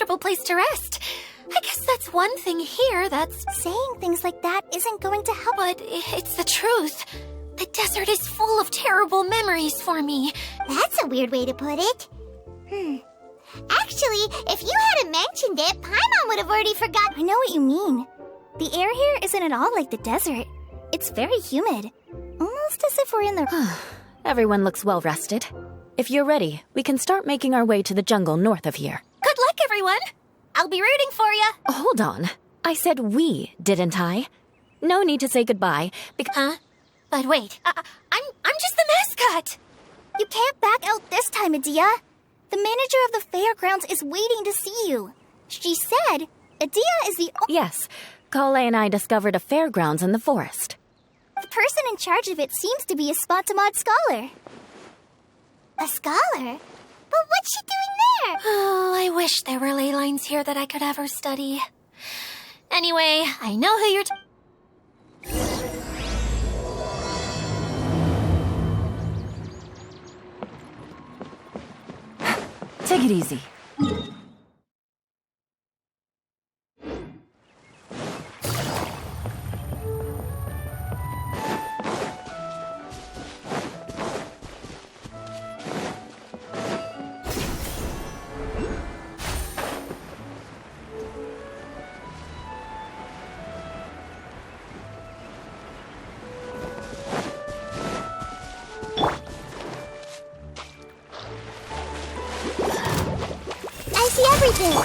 comfortable place to rest. I guess that's one thing here that's... Saying things like that isn't going to help. But it's the truth. The desert is full of terrible memories for me. That's a weird way to put it. Actually, if you hadn't mentioned it, Paimon would have already forgotten. I know what you mean. The air here isn't at all like the desert. It's very humid. Almost as if we're in the... Everyone looks well rested. If you're ready, we can start making our way to the jungle north of here. Good luck, everyone. I'll be rooting for you. Hold on. I said we, didn't I? No need to say goodbye, Huh? But wait, I'm just the mascot. You can't back out this time, Adia. The manager of the fairgrounds is waiting to see you. She said Adia is the Yes, Kale and I discovered a fairgrounds in the forest. The person in charge of it seems to be a Spontamod scholar. A scholar? But what's she doing there? Oh, I wish there were ley lines here that I could have her study. Anyway, I know who you're Take it easy. I see everything.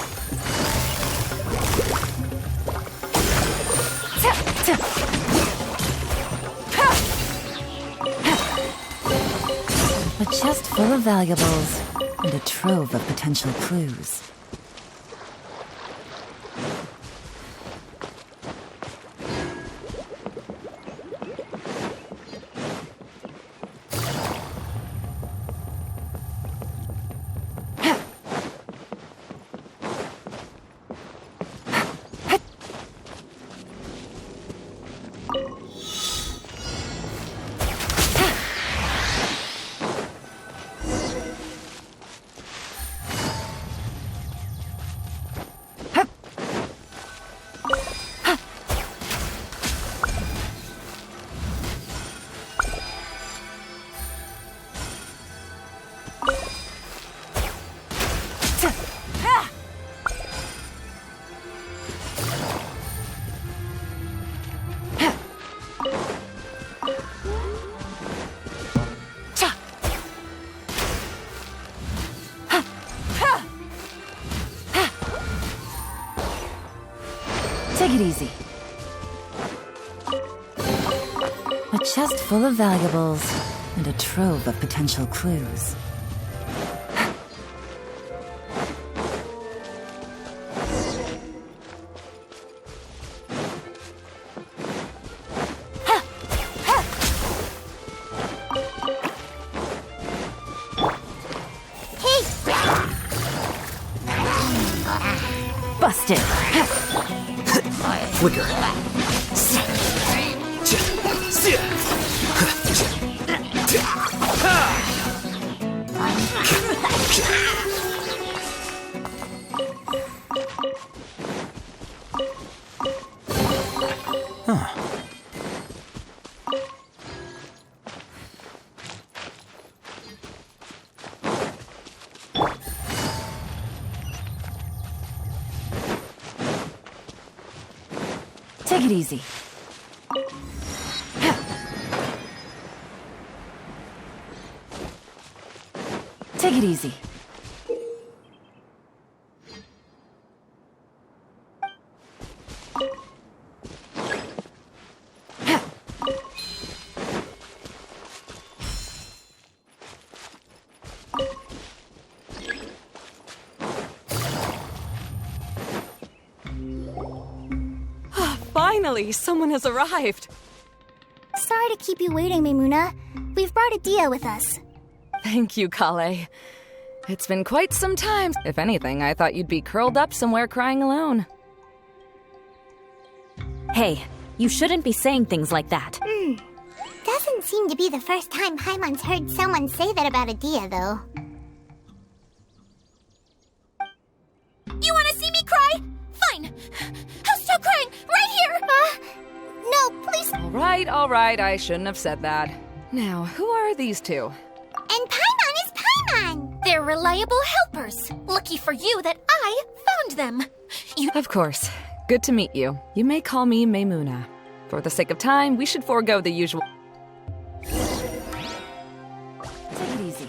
A chest full of valuables and a trove of potential clues. Take it easy. A chest full of valuables and a trove of potential clues. Busted! Flicker. Take it easy. Take it easy. Finally, someone has arrived. Sorry to keep you waiting, Maimuna. We've brought Adia with us. Thank you, Kale. It's been quite some time. If anything, I thought you'd be curled up somewhere crying alone. Hey, you shouldn't be saying things like that. Doesn't seem to be the first time Paimon's heard someone say that about Adia, though. You want to mine! Stop crying! Right here! No, please. All right, I shouldn't have said that. Now, who are these two? And Paimon is Paimon! They're reliable helpers. Lucky for you that I found them. Of course. Good to meet you. You may call me Maymuna. For the sake of time, we should forego the usual... Take it easy.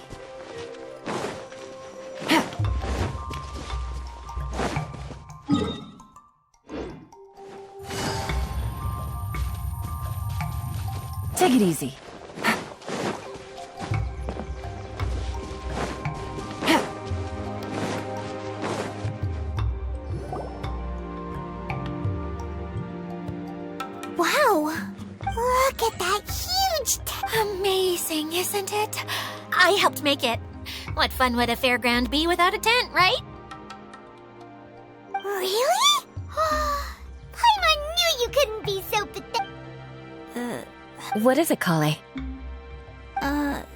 Take it easy. Wow! Look at that huge Amazing, isn't it? I helped make it. What fun would a fairground be without a tent, right? Really? Paimon knew you couldn't be so pathetic. What is it, Kale?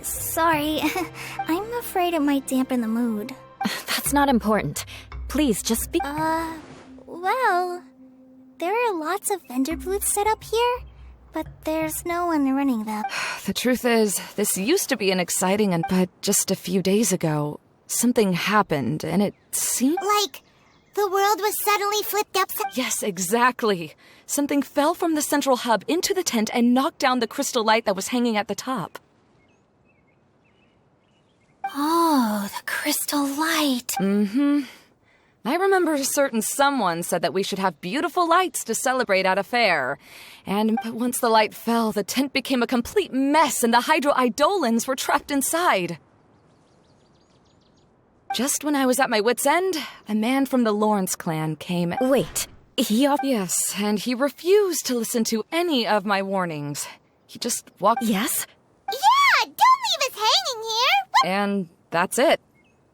Sorry. I'm afraid it might dampen the mood. That's not important. Please, just speak. Well, there are lots of vendor booths set up here, but there's no one running them. The truth is, this used to be an exciting but just a few days ago, something happened, and it seemed... Like, the world was suddenly flipped upside... Yes, exactly. Something fell from the central hub into the tent and knocked down the crystal light that was hanging at the top. Oh, the crystal light. Mm-hmm. I remember a certain someone said that we should have beautiful lights to celebrate at a fair. But once the light fell, the tent became a complete mess and the hydro-eidolons were trapped inside. Just when I was at my wit's end, a man from the Lawrence clan came... Wait, Yes, and he refused to listen to any of my warnings. He just walked... Yes? Yeah! Don't leave us hanging here! And that's it.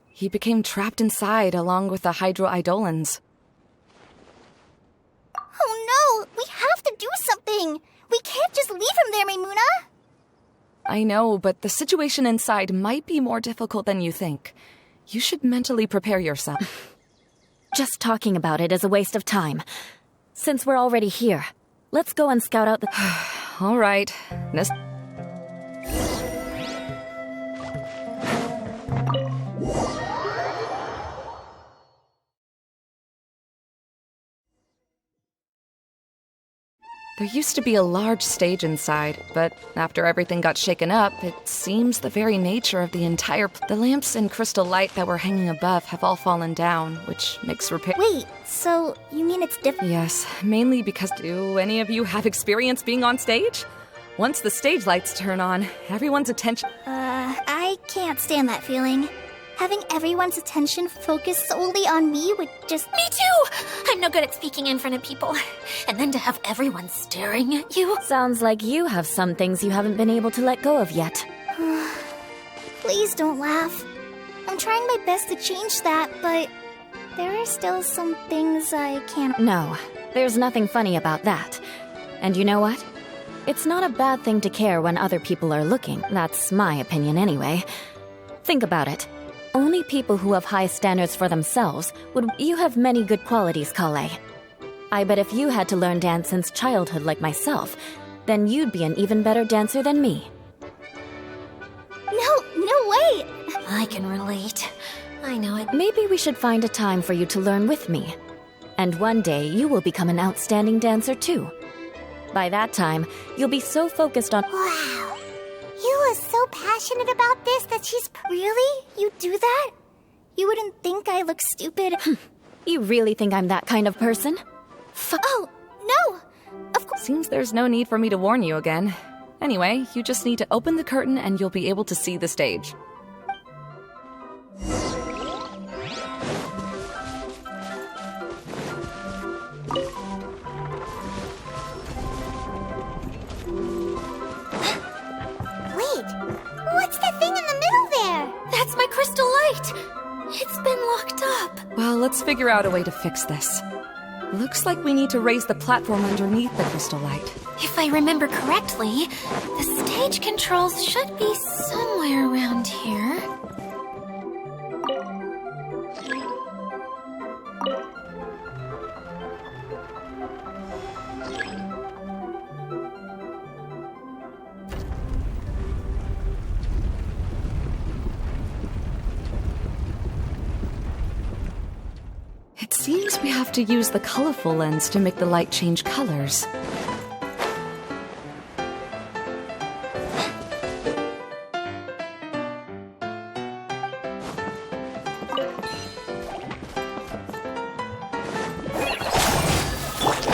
He became trapped inside along with the hydro-eidolons. Oh no! We have to do something! We can't just leave him there, Maymuna! I know, but the situation inside might be more difficult than you think. You should mentally prepare yourself. Just talking about it is a waste of time. Since we're already here, let's go and scout out the... All right. There used to be a large stage inside, but after everything got shaken up, it seems the very nature of the entire... The lamps and crystal light that were hanging above have all fallen down, which makes repair... Wait, so you mean it's different? Yes, mainly because... Do any of you have experience being on stage? Once the stage lights turn on, everyone's attention... I can't stand that feeling. Having everyone's attention focused solely on me would just... Me too! I'm no good at speaking in front of people. And then to have everyone staring at you. Sounds like you have some things you haven't been able to let go of yet. Please don't laugh. I'm trying my best to change that, but there are still some things I can't... No, there's nothing funny about that. And you know what? It's not a bad thing to care when other people are looking. That's my opinion anyway. Think about it. Only people who have high standards for themselves would... You have many good qualities, Kale. I bet if you had to learn dance since childhood like myself, then you'd be an even better dancer than me. No way! I can relate. I know it. Maybe we should find a time for you to learn with me. And one day, you will become an outstanding dancer too. By that time, you'll be so focused on... Wow. You are so passionate about this that she's... Really? You do that? You wouldn't think I look stupid? You really think I'm that kind of person? Oh, no! Of course... Seems there's no need for me to warn you again. Anyway, you just need to open the curtain and you'll be able to see the stage. What's that thing in the middle there? That's my crystal light! It's been locked up. Well, let's figure out a way to fix this. Looks like we need to raise the platform underneath the crystal light. If I remember correctly, the stage controls should be somewhere around here. seems we have to use the colorful lens to make the light change colors.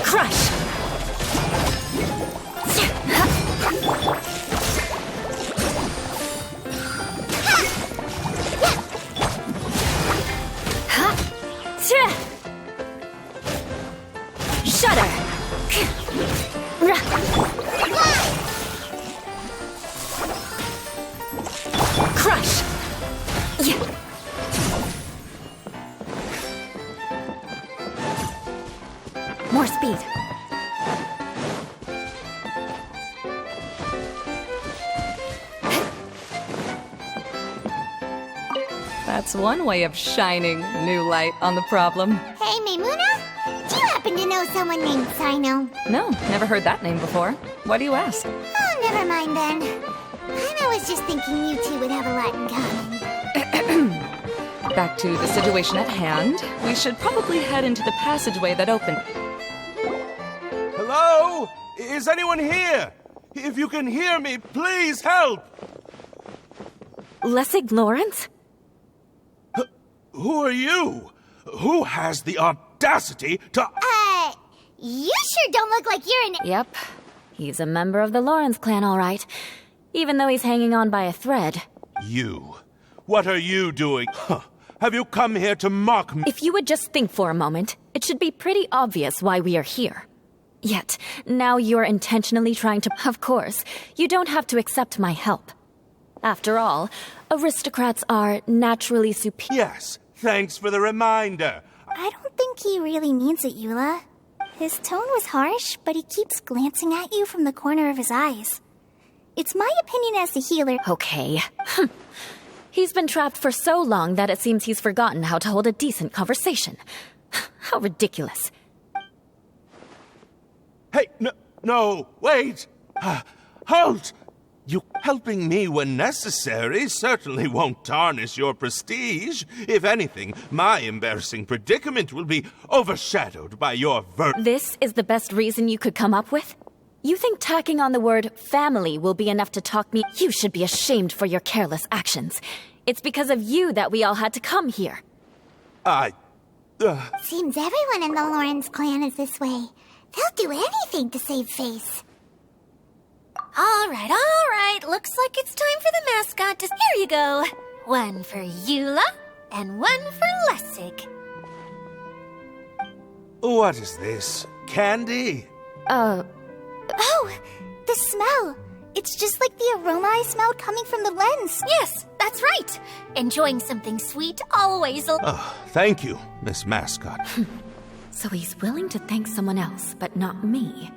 Crush! Shudder! Crush! More speed. That's one way of shining new light on the problem. Hey, Maimuna? Do you happen to know someone named Sino? No, never heard that name before. Why do you ask? Oh, never mind then. I was just thinking you two would have a lot in common. Back to the situation at hand. We should probably head into the passageway that opened. Hello? Is anyone here? If you can hear me, please help! Lessig Lawrence? Who are you? Who has the audacity to... You sure don't look like you're an... Yep. He's a member of the Lawrence clan, all right. Even though he's hanging on by a thread. You? What are you doing? Huh. Have you come here to mock me? If you would just think for a moment, it should be pretty obvious why we are here. Yet, now you're intentionally trying to... Of course, you don't have to accept my help. After all, aristocrats are naturally superior. Yes, thanks for the reminder. I don't think he really means it, Eula. His tone was harsh, but he keeps glancing at you from the corner of his eyes. It's my opinion as the healer... Okay. He's been trapped for so long that it seems he's forgotten how to hold a decent conversation. How ridiculous. Hey, no, wait! Halt! You helping me when necessary certainly won't tarnish your prestige. If anything, my embarrassing predicament will be overshadowed by your This is the best reason you could come up with? You think tacking on the word family will be enough to talk me? You should be ashamed for your careless actions. It's because of you that we all had to come here. Seems everyone in the Lawrence clan is this way. They'll do anything to save face. All right. Looks like it's time for the mascot to... Here you go. One for Eula, and one for Lessig. What is this? Candy? Oh, the smell. It's just like the aroma I smelled coming from the lens. Yes, that's right. Enjoying something sweet always... Oh, thank you, Miss Mascot. So he's willing to thank someone else, but not me.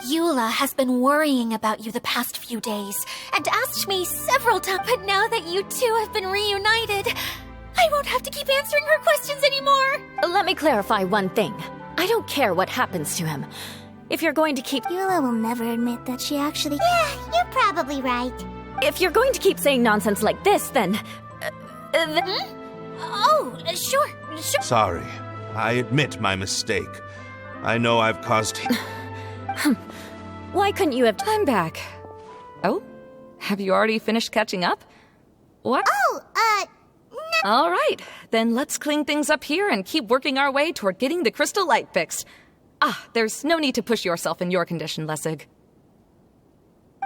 Eula has been worrying about you the past few days and asked me several times, but now that you two have been reunited, I won't have to keep answering her questions anymore. Let me clarify one thing. I don't care what happens to him. If you're going to keep... Eula will never admit that she actually... Yeah, you're probably right. If you're going to keep saying nonsense like this, then... Oh, sure. Sorry. I admit my mistake. I know I've caused... Why couldn't you have... I'm back. Oh? Have you already finished catching up? What? Oh, no. All right. Then let's clean things up here and keep working our way toward getting the crystal light fixed. There's no need to push yourself in your condition, Lessig.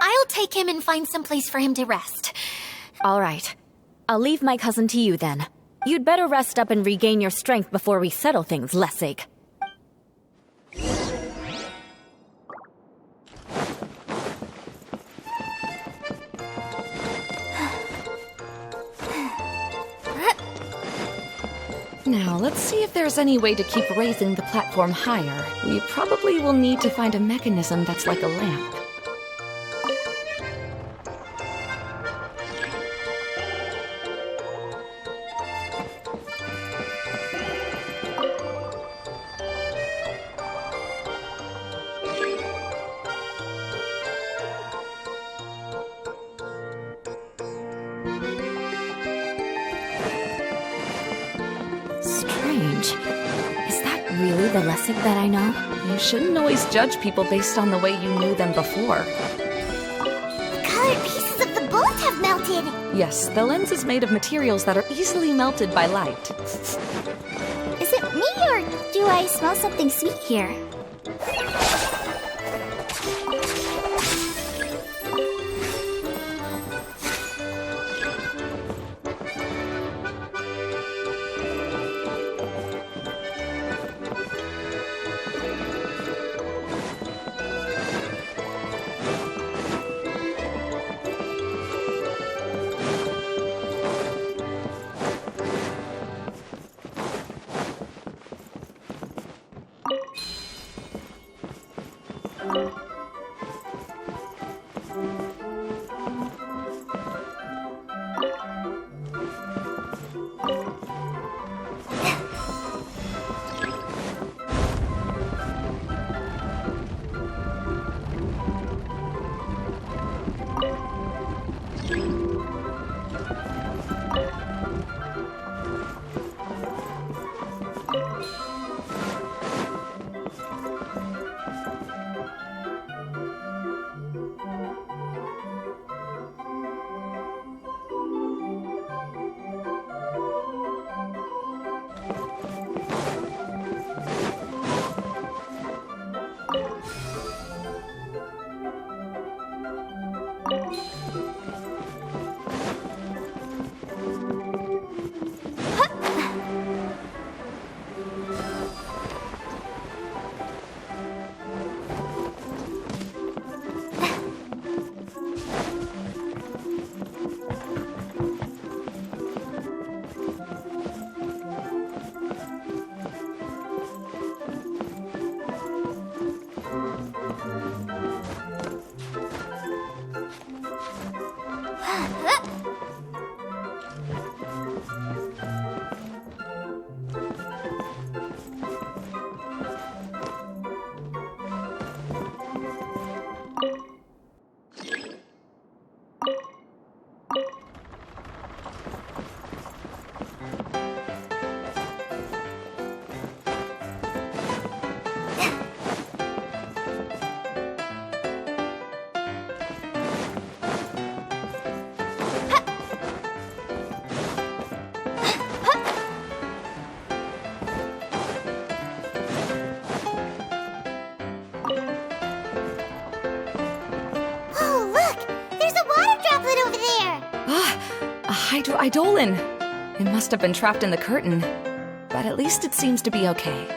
I'll take him and find some place for him to rest. All right. I'll leave my cousin to you then. You'd better rest up and regain your strength before we settle things, Lessig. Now, let's see if there's any way to keep raising the platform higher. We probably will need to find a mechanism that's like a lamp. Strange. Is that really the Lessig that I know? You shouldn't always judge people based on the way you knew them before. The colored pieces of the bullet have melted. Yes, the lens is made of materials that are easily melted by light. Is it me, or do I smell something sweet here? Hydroidolin! It must have been trapped in the curtain, but at least it seems to be okay.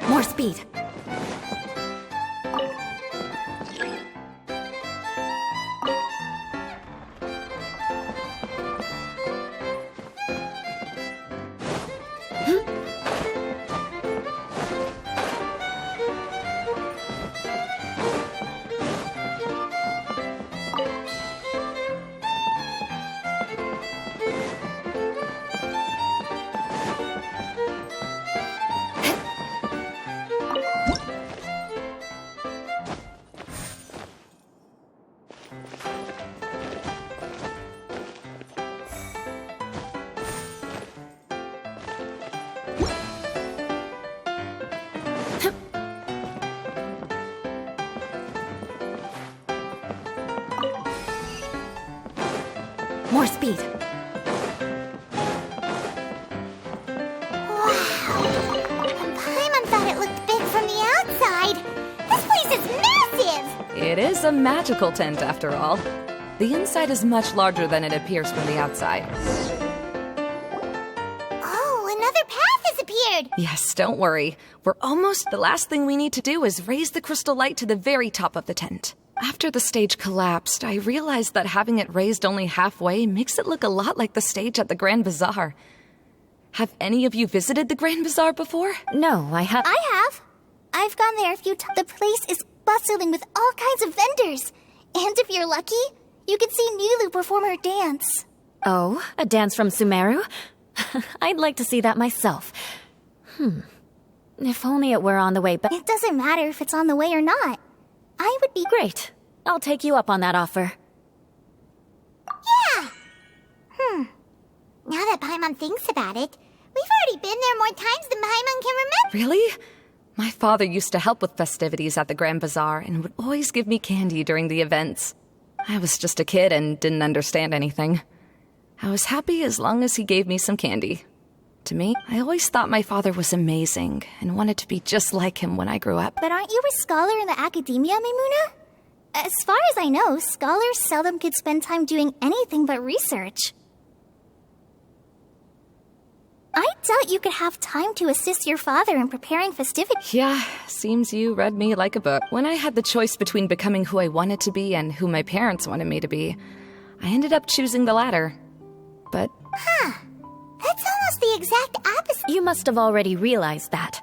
More speed. More speed. And Paimon thought it looked big from the outside. This place is massive! It is a magical tent, after all. The inside is much larger than it appears from the outside. Oh, another path has appeared! Yes, don't worry. We're almost. The last thing we need to do is raise the crystal light to the very top of the tent. After the stage collapsed, I realized that having it raised only halfway makes it look a lot like the stage at the Grand Bazaar. Have any of you visited the Grand Bazaar before? No, I have. I have. I've gone there a few times. The place is bustling with all kinds of vendors. And if you're lucky, you can see Nilu perform her dance. Oh, a dance from Sumeru? I'd like to see that myself. If only it were on the way back. It doesn't matter if it's on the way or not. I would be Great. I'll take you up on that offer. Yeah! Now that Paimon thinks about it, we've already been there more times than Paimon can remember. Really? My father used to help with festivities at the Grand Bazaar and would always give me candy during the events. I was just a kid and didn't understand anything. I was happy as long as he gave me some candy. To me, I always thought my father was amazing and wanted to be just like him when I grew up. But aren't you a scholar in the academia, Maimuna? As far as I know, scholars seldom could spend time doing anything but research. I doubt you could have time to assist your father in preparing festivities. Yeah, seems you read me like a book. When I had the choice between becoming who I wanted to be and who my parents wanted me to be, I ended up choosing the latter. But That's almost the exact opposite. You must have already realized that.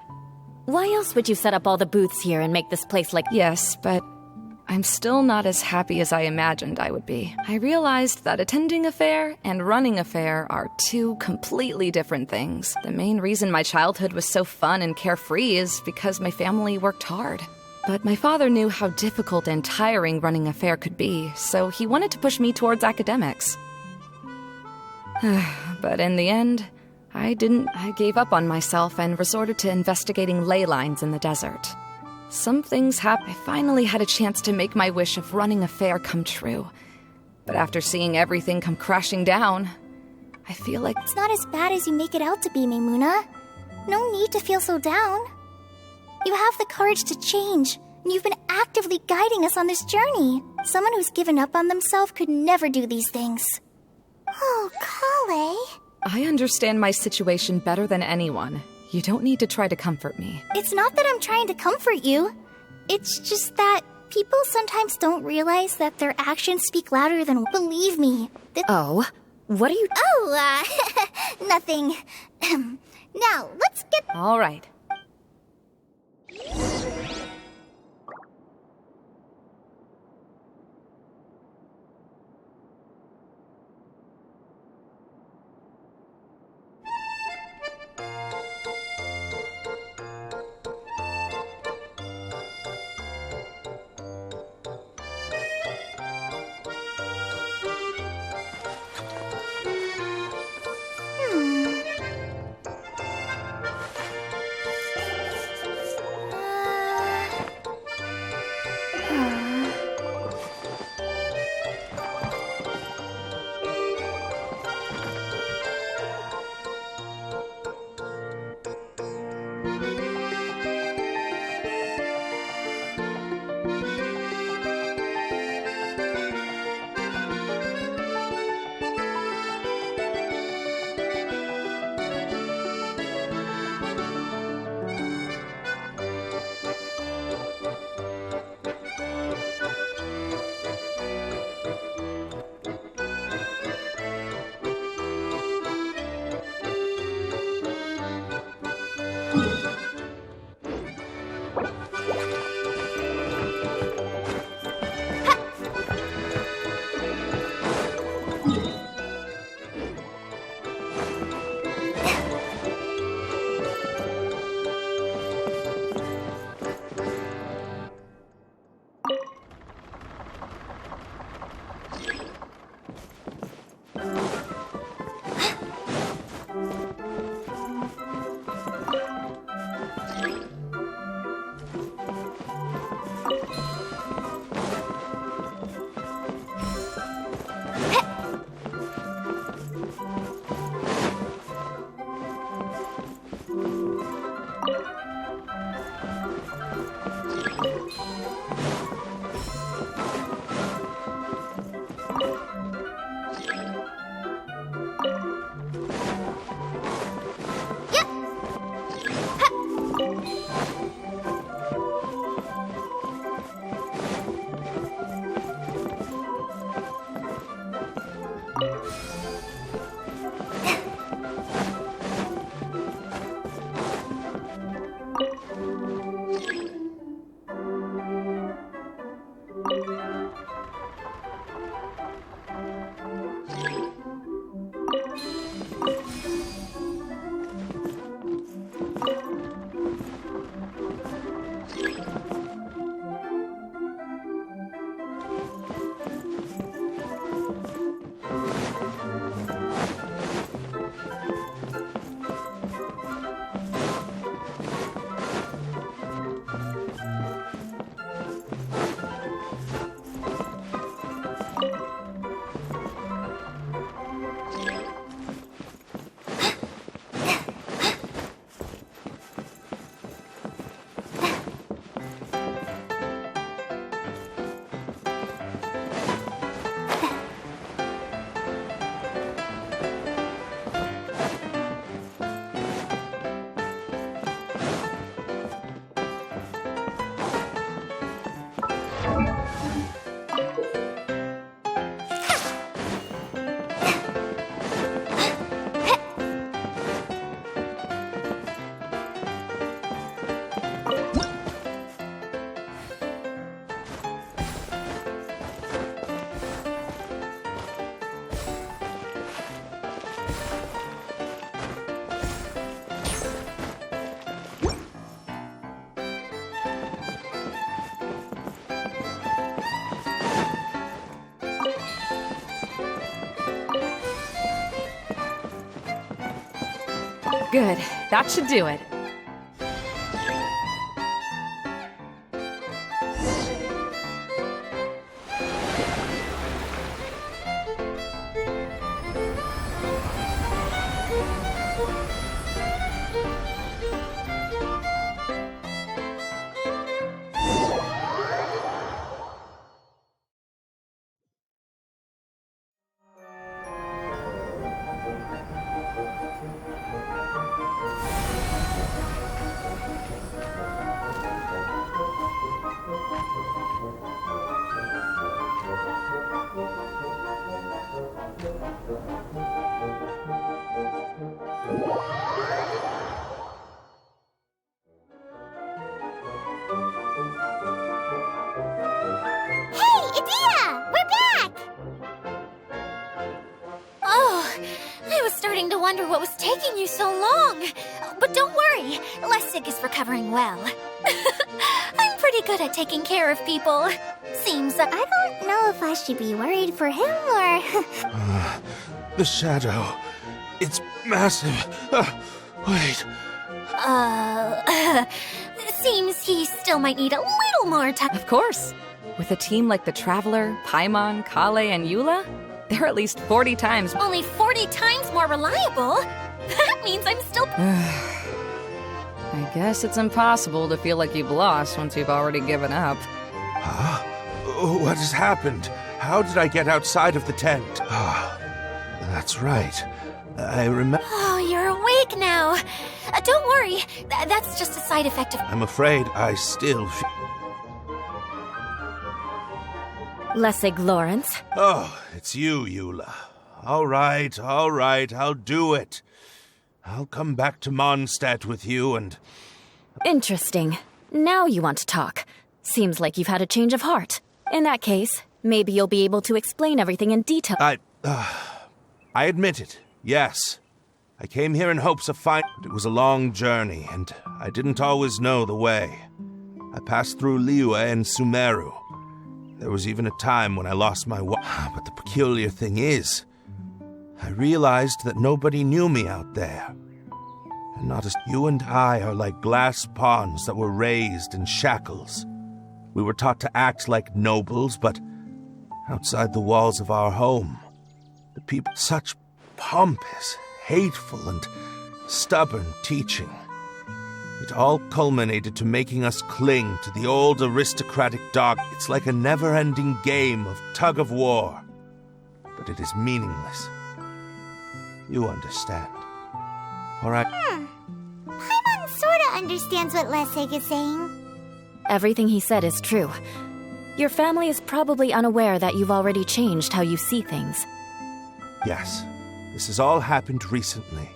Why else would you set up all the booths here and make this place like... yes, but I'm still not as happy as I imagined I would be. I realized that attending a fair and running a fair are two completely different things. The main reason my childhood was so fun and carefree is because my family worked hard. But my father knew how difficult and tiring running a fair could be, so he wanted to push me towards academics. But in the end, I didn't. I gave up on myself and resorted to investigating ley lines in the desert. Some things happened. I finally had a chance to make my wish of running a fair come true. But after seeing everything come crashing down, I feel like... It's not as bad as you make it out to be, Maimuna. No need to feel so down. You have the courage to change, and you've been actively guiding us on this journey. Someone who's given up on themselves could never do these things. Oh, Kale. I understand my situation better than anyone. You don't need to try to comfort me. It's not that I'm trying to comfort you. It's just that people sometimes don't realize that their actions speak louder than... Believe me. Oh, what are you... Oh, nothing. Now, let's get... All right. Good. That should do it. To wonder what was taking you so long. But don't worry, Lessig is recovering well. I'm pretty good at taking care of people. Seems I don't know if I should be worried for him or... The shadow. It's massive. Wait. Seems he still might need a little more time. Of course. With a team like the Traveler, Paimon, Kale, and Eula, they're at least 40 times... Only 40 times more reliable? That means I'm still... I guess it's impossible to feel like you've lost once you've already given up. Huh? What has happened? How did I get outside of the tent? That's right. I remember... Oh, you're awake now. Don't worry. That's just a side effect of... I'm afraid I still feel... Lessig Lawrence. Oh, it's you, Eula. All right, I'll do it. I'll come back to Mondstadt with you and... Interesting. Now you want to talk. Seems like you've had a change of heart. In that case, maybe you'll be able to explain everything in detail. I admit it, yes. I came here in hopes of finding... It was a long journey, and I didn't always know the way. I passed through Liyue and Sumeru. There was even a time when I lost my but the peculiar thing is, I realized that nobody knew me out there. And not as you and I are like glass pawns that were raised in shackles. We were taught to act like nobles, but outside the walls of our home, the people... Such pompous, hateful, and stubborn teaching. It all culminated to making us cling to the old aristocratic dog. It's like a never-ending game of tug-of-war. But it is meaningless. You understand. All right? Paimon sorta understands what Lessig is saying. Everything he said is true. Your family is probably unaware that you've already changed how you see things. Yes. This has all happened recently.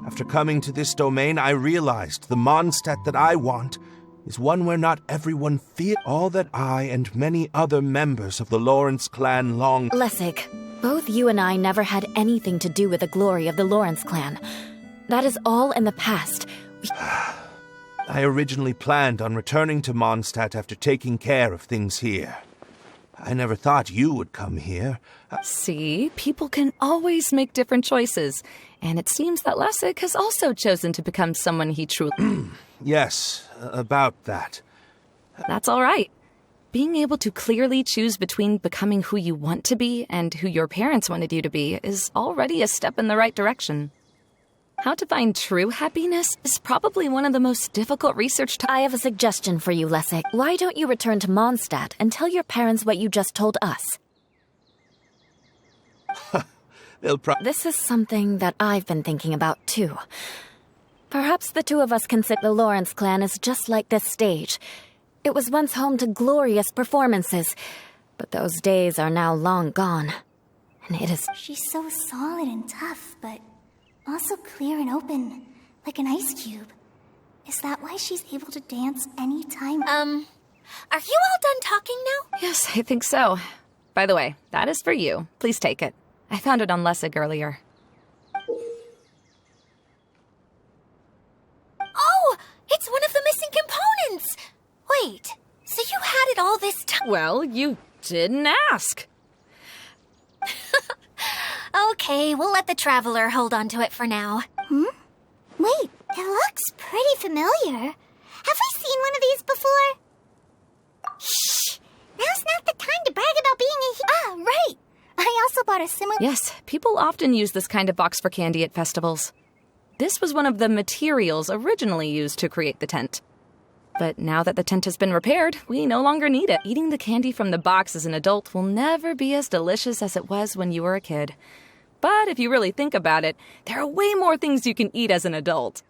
After coming to this domain, I realized the Mondstadt that I want is one where not everyone fears all that I and many other members of the Lawrence clan long... Lessig, both you and I never had anything to do with the glory of the Lawrence clan. That is all in the past. I originally planned on returning to Mondstadt after taking care of things here. I never thought you would come here. See, people can always make different choices. And it seems that Lessig has also chosen to become someone he truly... Yes, about that. That's all right. Being able to clearly choose between becoming who you want to be and who your parents wanted you to be is already a step in the right direction. How to find true happiness is probably one of the most difficult research... I have a suggestion for you, Lessig. Why don't you return to Mondstadt and tell your parents what you just told us? This is something that I've been thinking about, too. Perhaps the two of us consider the Lawrence clan is just like this stage. It was once home to glorious performances, but those days are now long gone. And it is... She's so solid and tough, but also clear and open, like an ice cube. Is that why she's able to dance anytime? Are you all done talking now? Yes, I think so. By the way, that is for you. Please take it. I found it on Lessig earlier. Oh! It's one of the missing components! Wait, so you had it all this time? Well, you didn't ask. Okay, we'll let the Traveler hold on to it for now. Wait, it looks pretty familiar. Have we seen one of these before? Shh! Now's not the time to brag about being a right! I also bought a similar... Yes, people often use this kind of box for candy at festivals. This was one of the materials originally used to create the tent. But now that the tent has been repaired, we no longer need it. Eating the candy from the box as an adult will never be as delicious as it was when you were a kid. But if you really think about it, there are way more things you can eat as an adult.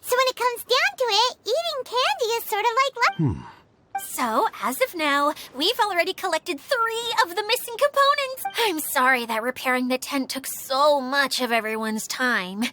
So when it comes down to it, eating candy is sort of like... So, as of now, we've already collected 3 of the missing components. I'm sorry that repairing the tent took so much of everyone's time.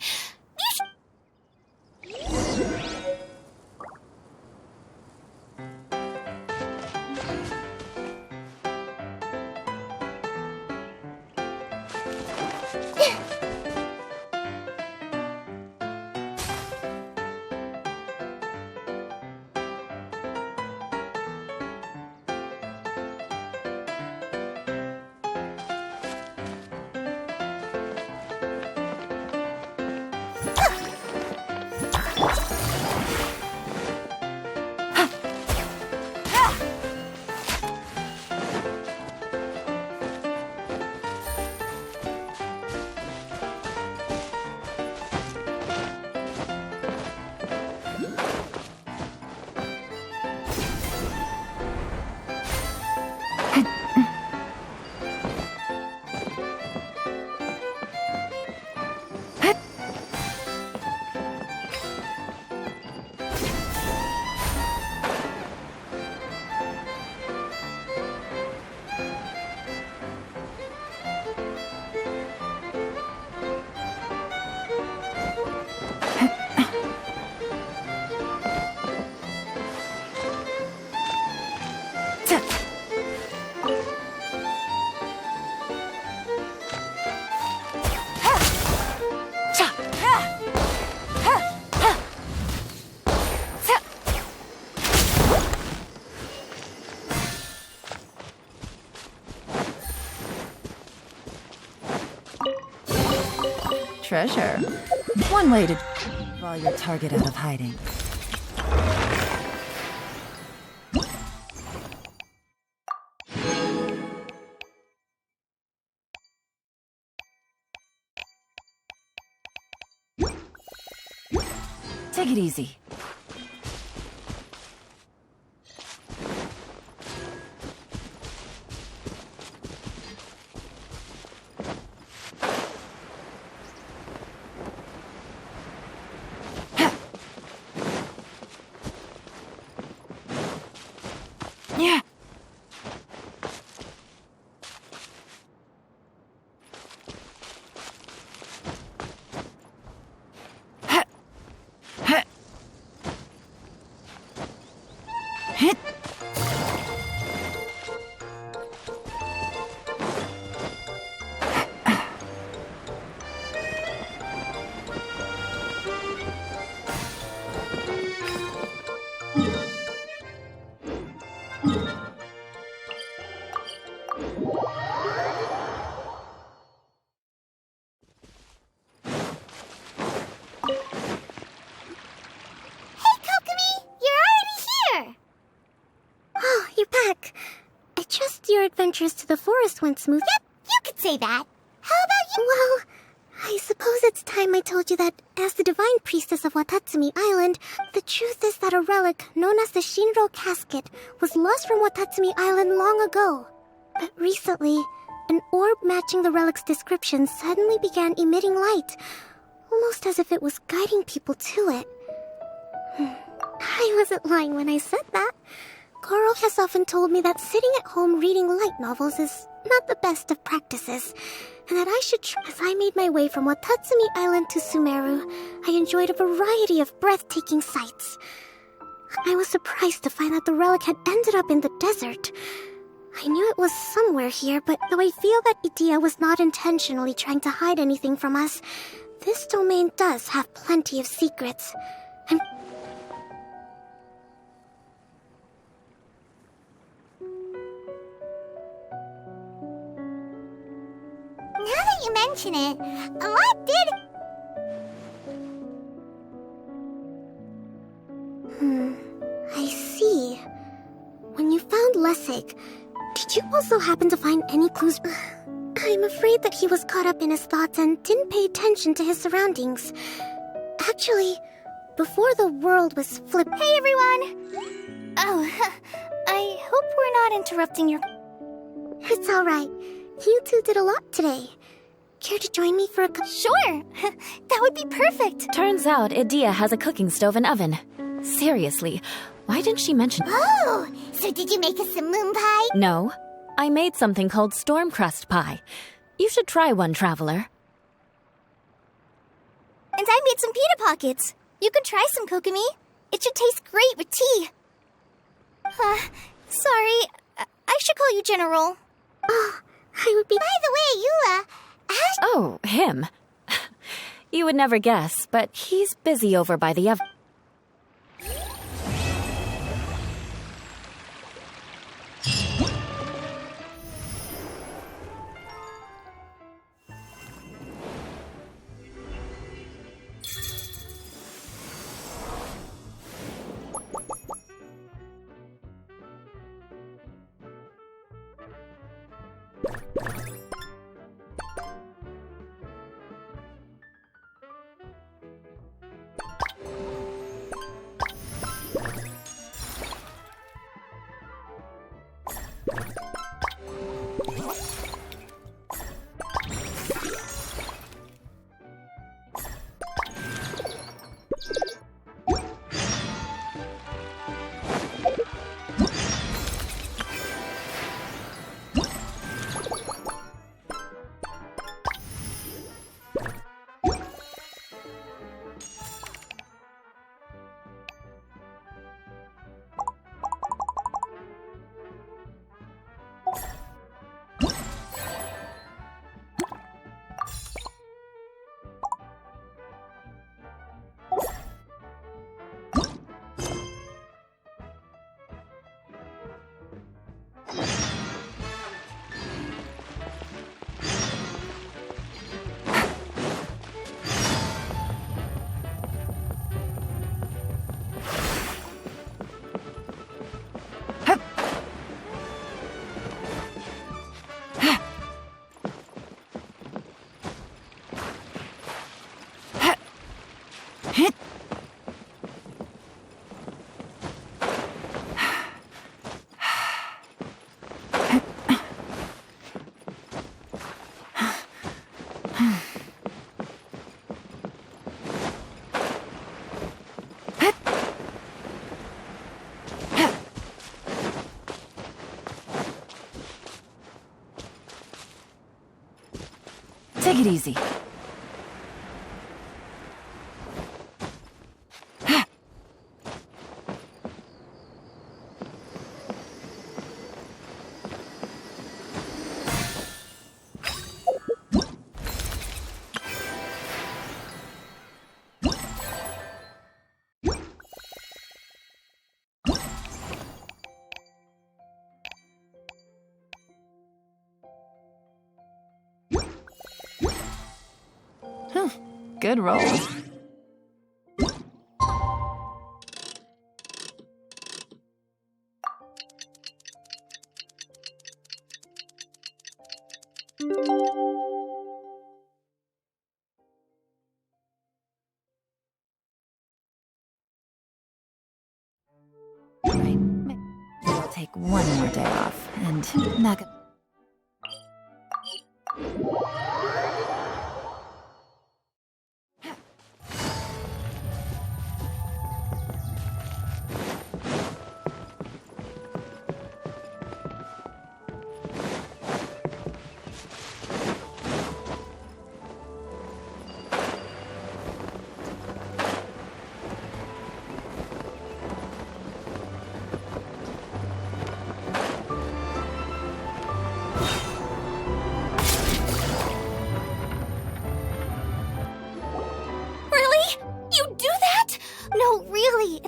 Treasure. One way to draw your target out of hiding. Take it easy. Yeah. Adventures to the forest went smooth. Yep, you could say that. How about you? Well, I suppose it's time I told you that, as the divine priestess of Watatsumi Island, the truth is that a relic known as the Shinro Casket was lost from Watatsumi Island long ago. But recently, an orb matching the relic's description suddenly began emitting light, almost as if it was guiding people to it. I wasn't lying when I said that. Goro has often told me that sitting at home reading light novels is not the best of practices, and that I should try. As I made my way from Watatsumi Island to Sumeru, I enjoyed a variety of breathtaking sights. I was surprised to find that the relic had ended up in the desert. I knew it was somewhere here, but though I feel that Idia was not intentionally trying to hide anything from us, this domain does have plenty of secrets. Now that you mention it, what did... I see. When you found Lessig, did you also happen to find any clues? I'm afraid that he was caught up in his thoughts and didn't pay attention to his surroundings. Actually, before the world was flipped... Hey, everyone! Oh, I hope we're not interrupting your... It's alright. You two did a lot today. Care to join me for a Sure! That would be perfect! Turns out Edea has a cooking stove and oven. Seriously, why didn't she mention... Oh! So did you make us some moon pie? No. I made something called storm crust pie. You should try one, Traveler. And I made some pita pockets. You could try some, Kokomi. It should taste great with tea. Sorry. I should call you General. Oh, I would be... By the way, you, Oh, him. You would never guess, but he's busy over by the oven. Take it easy. Good roll. Right. I'll take one more day off and knock it.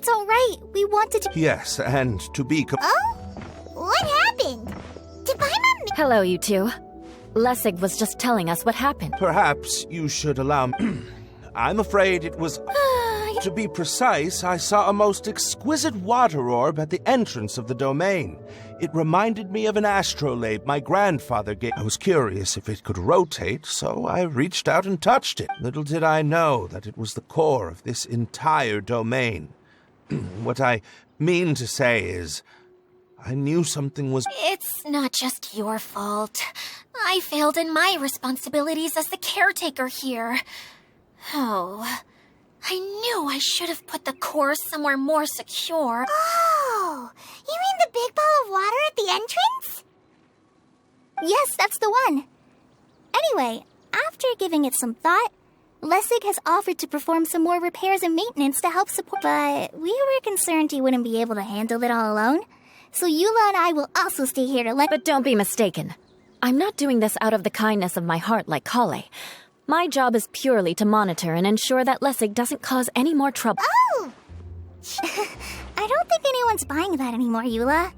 It's all right. We wanted to... Yes, and to be... Oh? What happened? Did Paimon... Hello, you two. Lessig was just telling us what happened. Perhaps you should allow me. I'm afraid it was... To be precise, I saw a most exquisite water orb at the entrance of the domain. It reminded me of an astrolabe my grandfather gave. I was curious if it could rotate, so I reached out and touched it. Little did I know that it was the core of this entire domain. What I mean to say is, I knew something was... It's not just your fault. I failed in my responsibilities as the caretaker here. Oh... I knew I should have put the core somewhere more secure. Oh, you mean the big ball of water at the entrance? Yes, that's the one. Anyway, after giving it some thought, Lessig has offered to perform some more repairs and maintenance to help support... But we were concerned he wouldn't be able to handle it all alone. So Eula and I will also stay here to let... But don't be mistaken. I'm not doing this out of the kindness of my heart like Kale. My job is purely to monitor and ensure that Lessig doesn't cause any more trouble. Oh! I don't think anyone's buying that anymore, Eula.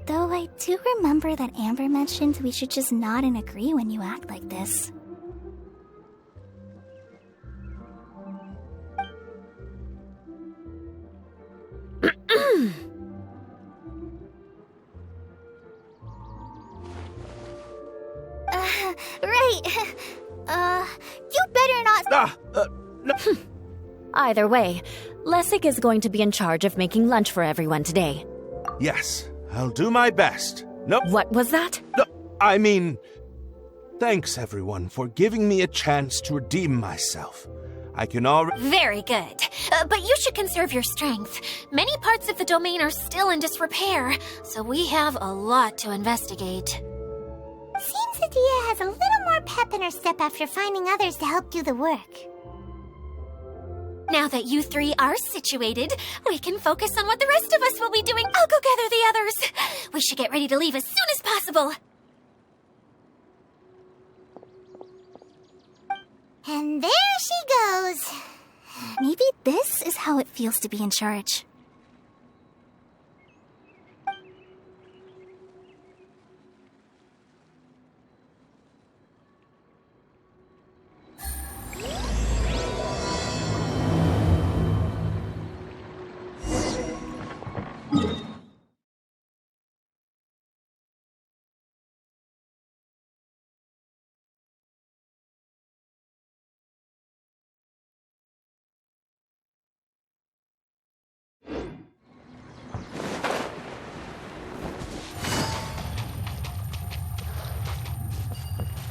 Though I do remember that Amber mentioned we should just nod and agree when you act like this. Right. You better not... No. Either way, Lessig is going to be in charge of making lunch for everyone today. Yes, I'll do my best. No. What was that? No, I mean... Thanks, everyone, for giving me a chance to redeem myself. I can already... Very good. But you should conserve your strength. Many parts of the domain are still in disrepair, so we have a lot to investigate. Seems Adia has a little more pep in her step after finding others to help do the work. Now that you three are situated, we can focus on what the rest of us will be doing. I'll go gather the others. We should get ready to leave as soon as possible. And there she goes. Maybe this is how it feels to be in charge.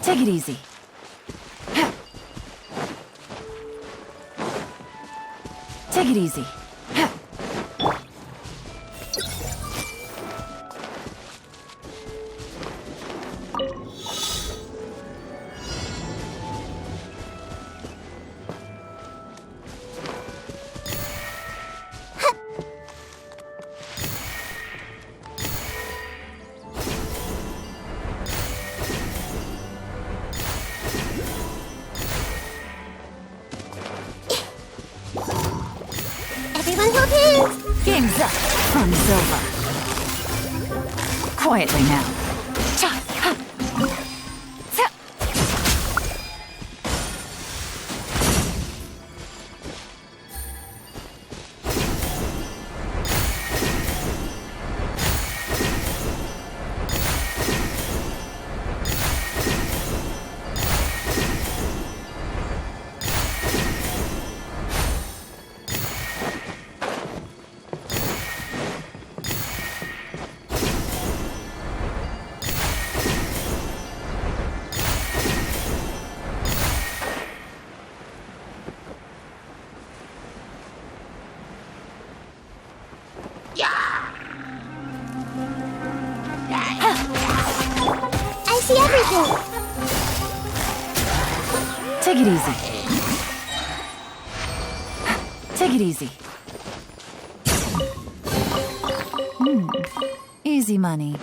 Take it easy. Take it easy. Everyone hold hands! Game's up. Fun's over. Quietly now. I see everything! Take it easy. Take it easy. Easy money.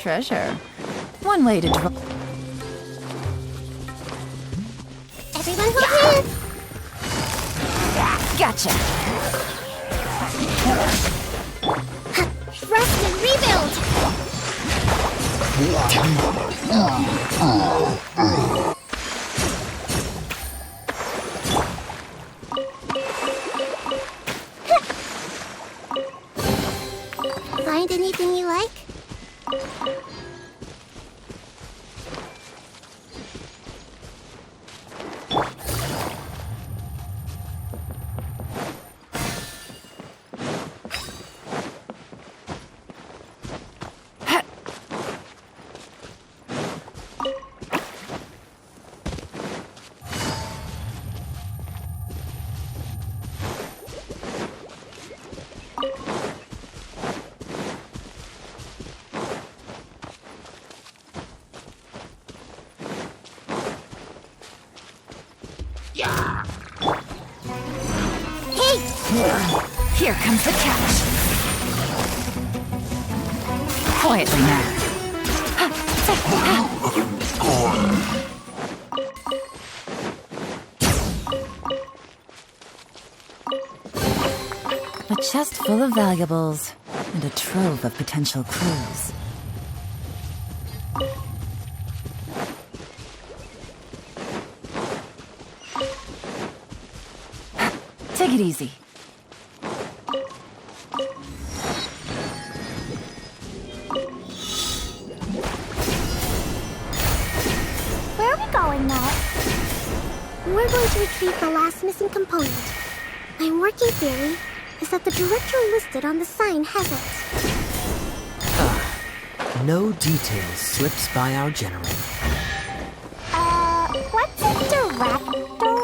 treasure. One way to draw. Everyone hold hands! Gotcha! Rest and rebuild! Find anything you like? Here comes the catch. Quietly now. A chest full of valuables and a trove of potential clues. Take it easy. Where are we going now? We're going to retrieve the last missing component. My working theory is that the director listed on the sign hasn't. No details slips by our general. What's a director?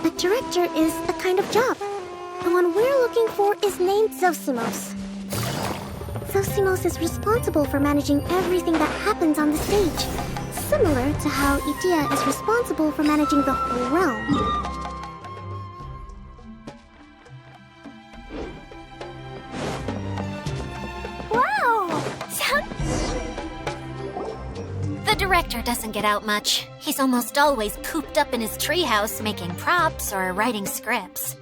A director is a kind of job. The one we're looking for is named Zosimos. Zosimos is responsible for managing everything that happens on the stage, similar to how Idea is responsible for managing the whole realm. The director doesn't get out much. He's almost always cooped up in his treehouse making props or writing scripts.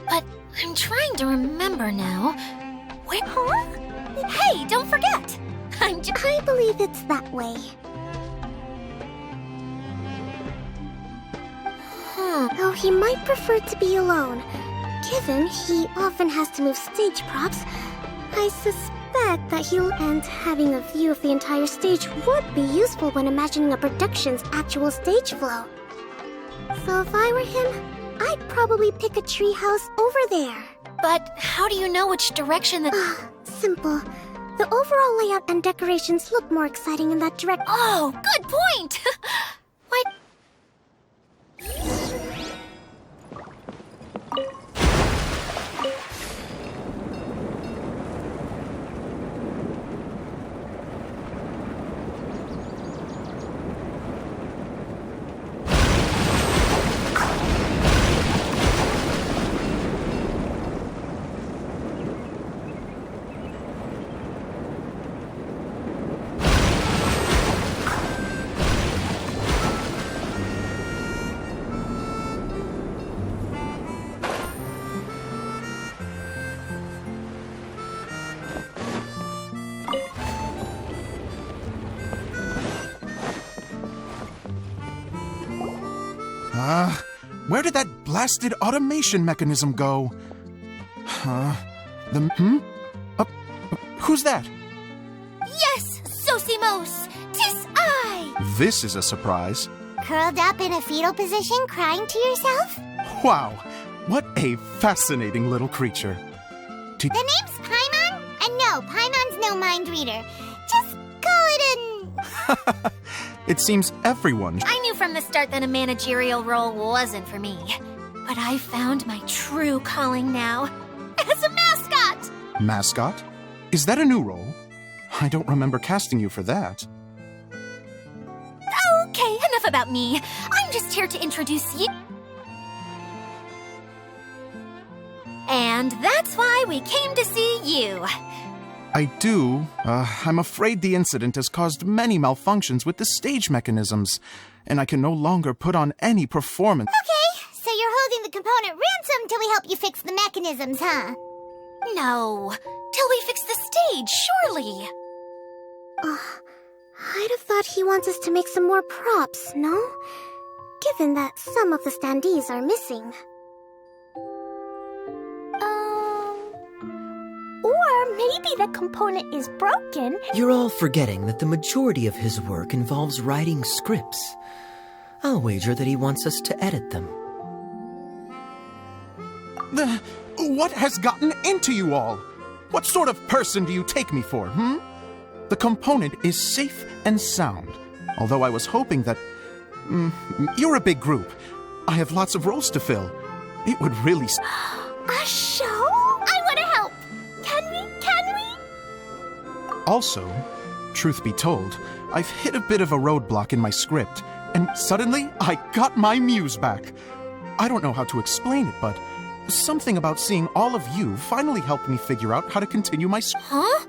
But I'm trying to remember now. Wait, huh? Hey, don't forget! I believe it's that way. Though he might prefer to be alone. Given he often has to move stage props, I suspect that and having a view of the entire stage would be useful when imagining a production's actual stage flow. So if I were him, I'd probably pick a treehouse over there. But how do you know which direction the... Simple. The overall layout and decorations look more exciting in that direction. Oh, good point! What? Where did that blasted automation mechanism go? Who's that? Yes, Zosimos! 'Tis I! This is a surprise. Curled up in a fetal position, crying to yourself? Wow, what a fascinating little creature. The name's Paimon? And no, Paimon's no mind reader. Just call it an... It seems everyone... I knew from the start that a managerial role wasn't for me. But I found my true calling now. As a mascot! Mascot? Is that a new role? I don't remember casting you for that. Okay, enough about me. I'm just here to introduce you. And that's why we came to see you. I do. I'm afraid the incident has caused many malfunctions with the stage mechanisms, and I can no longer put on any performance. Okay, so you're holding the component ransom till we help you fix the mechanisms, huh? No, till we fix the stage, surely. I'd have thought he wants us to make some more props, no? Given that some of the standees are missing. Or maybe the component is broken. You're all forgetting that the majority of his work involves writing scripts. I'll wager that he wants us to edit them. What has gotten into you all? What sort of person do you take me for, The component is safe and sound, although I was hoping that... you're a big group. I have lots of roles to fill. It would really... A show? I want to help! Can we? Also, truth be told, I've hit a bit of a roadblock in my script, and suddenly I got my muse back. I don't know how to explain it, but something about seeing all of you finally helped me figure out how to continue my... Huh?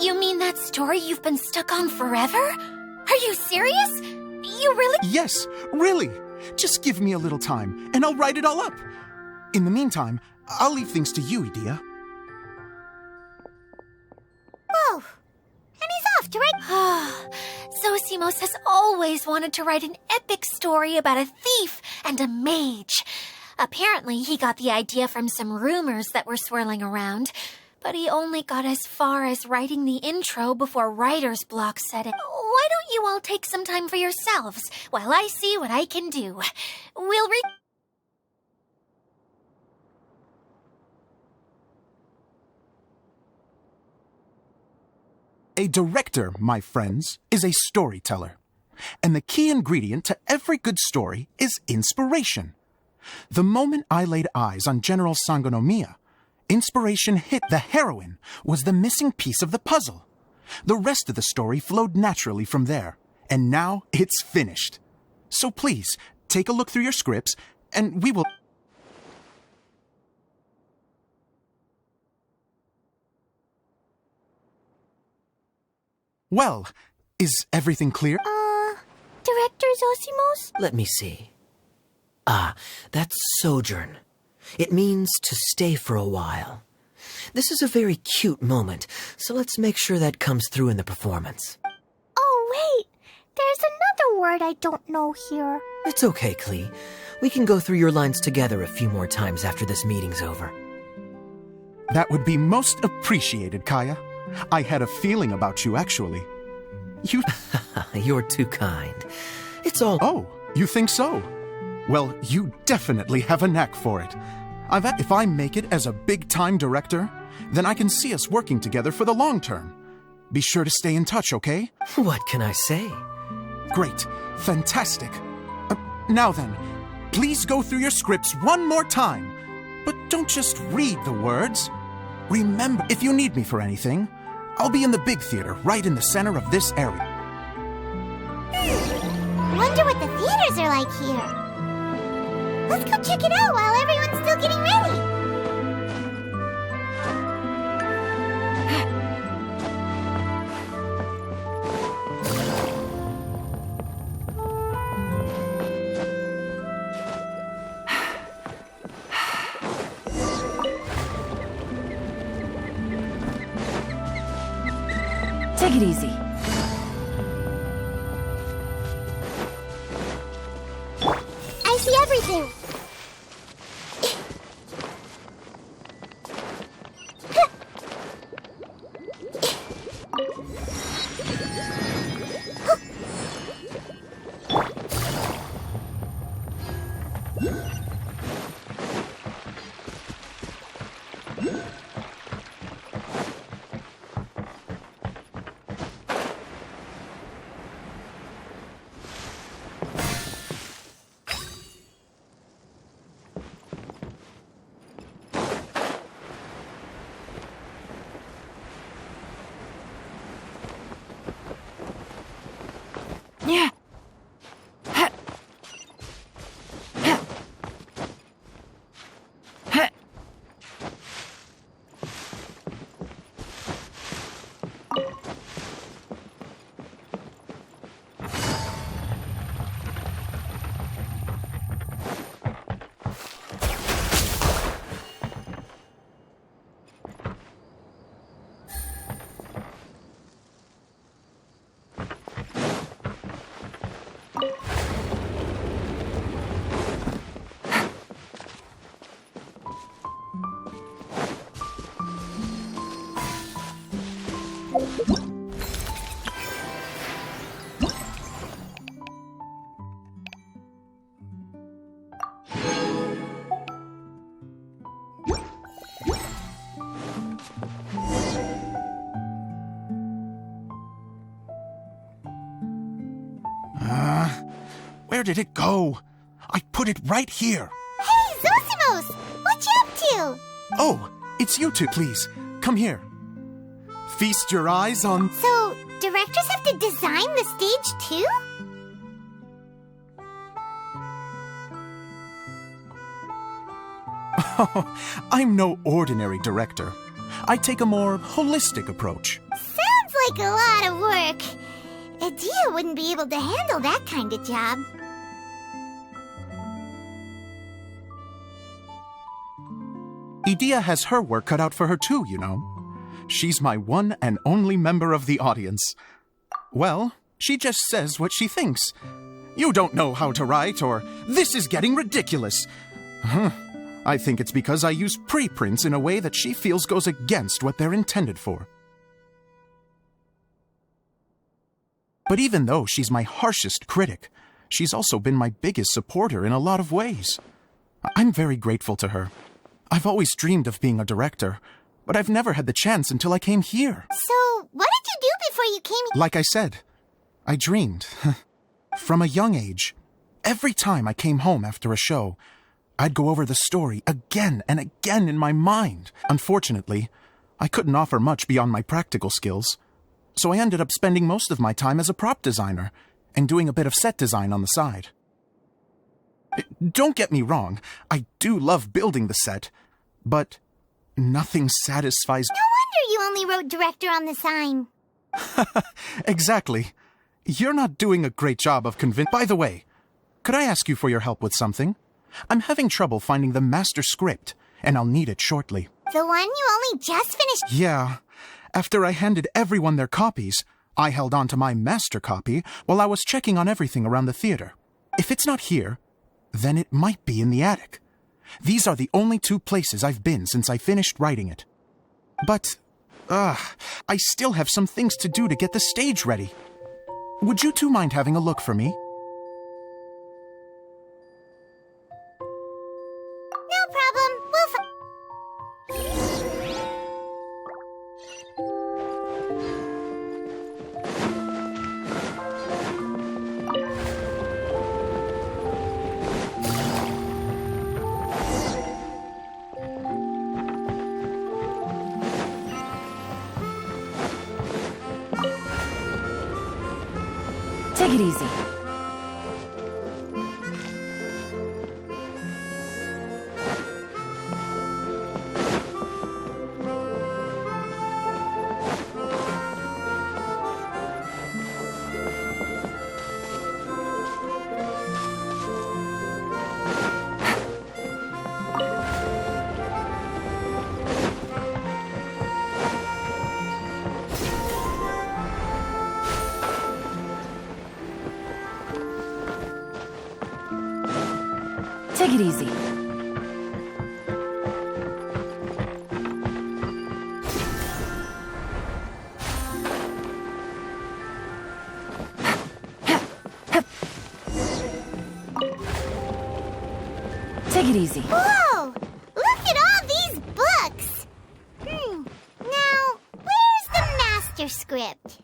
You mean that story you've been stuck on forever? Are you serious? You really... Yes, really. Just give me a little time, and I'll write it all up. In the meantime, I'll leave things to you, Idia. Whoa! And he's off to write... Zosimos has always wanted to write an epic story about a thief and a mage. Apparently, he got the idea from some rumors that were swirling around, but he only got as far as writing the intro before writer's block set in. Why don't you all take some time for yourselves while I see what I can do? We'll A director, my friends, is a storyteller. And the key ingredient to every good story is inspiration. The moment I laid eyes on General Sangonomiya, inspiration hit. The heroine was the missing piece of the puzzle. The rest of the story flowed naturally from there, and now it's finished. So please, take a look through your scripts, and we will... Well, is everything clear? Director Zosimos? Let me see. That's sojourn. It means to stay for a while. This is a very cute moment, so let's make sure that comes through in the performance. Oh, wait. There's another word I don't know here. It's okay, Klee. We can go through your lines together a few more times after this meeting's over. That would be most appreciated, Kaya. I had a feeling about you, actually. You're too kind. It's all... Oh, you think so? Well, you definitely have a knack for it. If I make it as a big-time director, then I can see us working together for the long term. Be sure to stay in touch, okay? What can I say? Great. Fantastic. Now then, please go through your scripts one more time. But don't just read the words. Remember, if you need me for anything, I'll be in the big theater right in the center of this area. Wonder what the theaters are like here. Let's go check it out while everyone's still getting ready. Take it easy. I see everything. Where did it go? I put it right here. Hey, Zosimos! What you up to? Oh, it's you two, please. Come here. Feast your eyes on... So, directors have to design the stage too? Oh, I'm no ordinary director. I take a more holistic approach. Sounds like a lot of work. Adia wouldn't be able to handle that kind of job. Idia has her work cut out for her too, you know. She's my one and only member of the audience. Well, she just says what she thinks. You don't know how to write, or this is getting ridiculous. I think it's because I use preprints in a way that she feels goes against what they're intended for. But even though she's my harshest critic, she's also been my biggest supporter in a lot of ways. I'm very grateful to her. I've always dreamed of being a director, but I've never had the chance until I came here. So, what did you do before you came here? Like I said, I dreamed. From a young age, every time I came home after a show, I'd go over the story again and again in my mind. Unfortunately, I couldn't offer much beyond my practical skills, so I ended up spending most of my time as a prop designer and doing a bit of set design on the side. Don't get me wrong, I do love building the set, but nothing satisfies... No wonder you only wrote director on the sign. Exactly. You're not doing a great job of By the way, could I ask you for your help with something? I'm having trouble finding the master script, and I'll need it shortly. The one you only just finished? Yeah. After I handed everyone their copies, I held on to my master copy while I was checking on everything around the theater. If it's not here, then it might be in the attic. These are the only two places I've been since I finished writing it. But, I still have some things to do to get the stage ready. Would you two mind having a look for me? No problem. Take it easy. Take it easy. Take it easy. Whoa! Look at all these books! Now, where's the master script?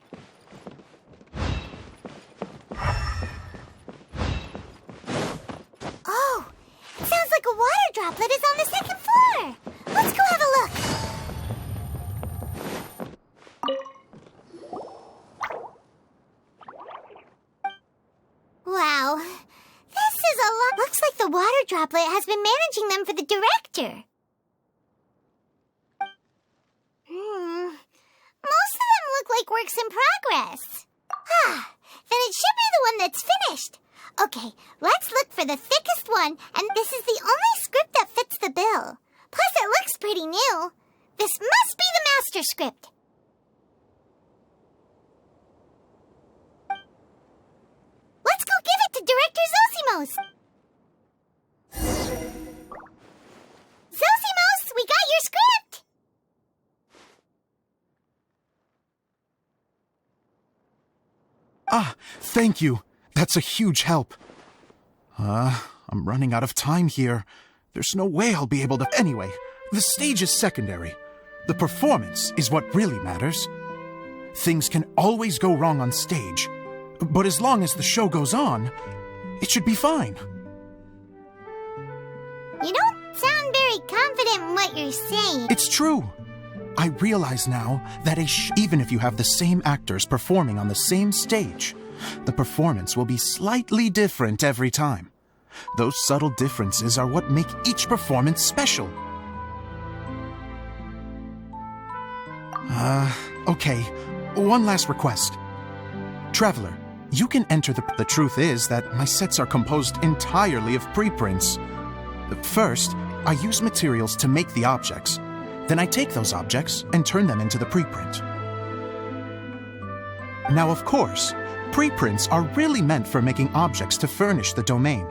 Oh! It sounds like a water droplet is on the second floor! Let's go have a look! Wow. This is a lot. Looks like the water droplet has been managing them for the director. Most of them look like works in progress. Then it should be the one that's finished. Okay, let's look for the thickest one, and this is the only script that fits the bill. Plus, it looks pretty new. This must be the master script. Let's go give it to Director Zosimos. Zosimos, we got your script! Thank you. That's a huge help. I'm running out of time here. There's no way I'll be able to... Anyway, the stage is secondary. The performance is what really matters. Things can always go wrong on stage, but as long as the show goes on, It should be fine. You don't sound very confident in what you're saying. It's true. I realize now that even if you have the same actors performing on the same stage, the performance will be slightly different every time. Those subtle differences are what make each performance special. Okay. One last request. Traveler, you can enter the truth is that my sets are composed entirely of preprints. First, I use materials to make the objects. Then I take those objects and turn them into the preprint. Now, of course, preprints are really meant for making objects to furnish the domain.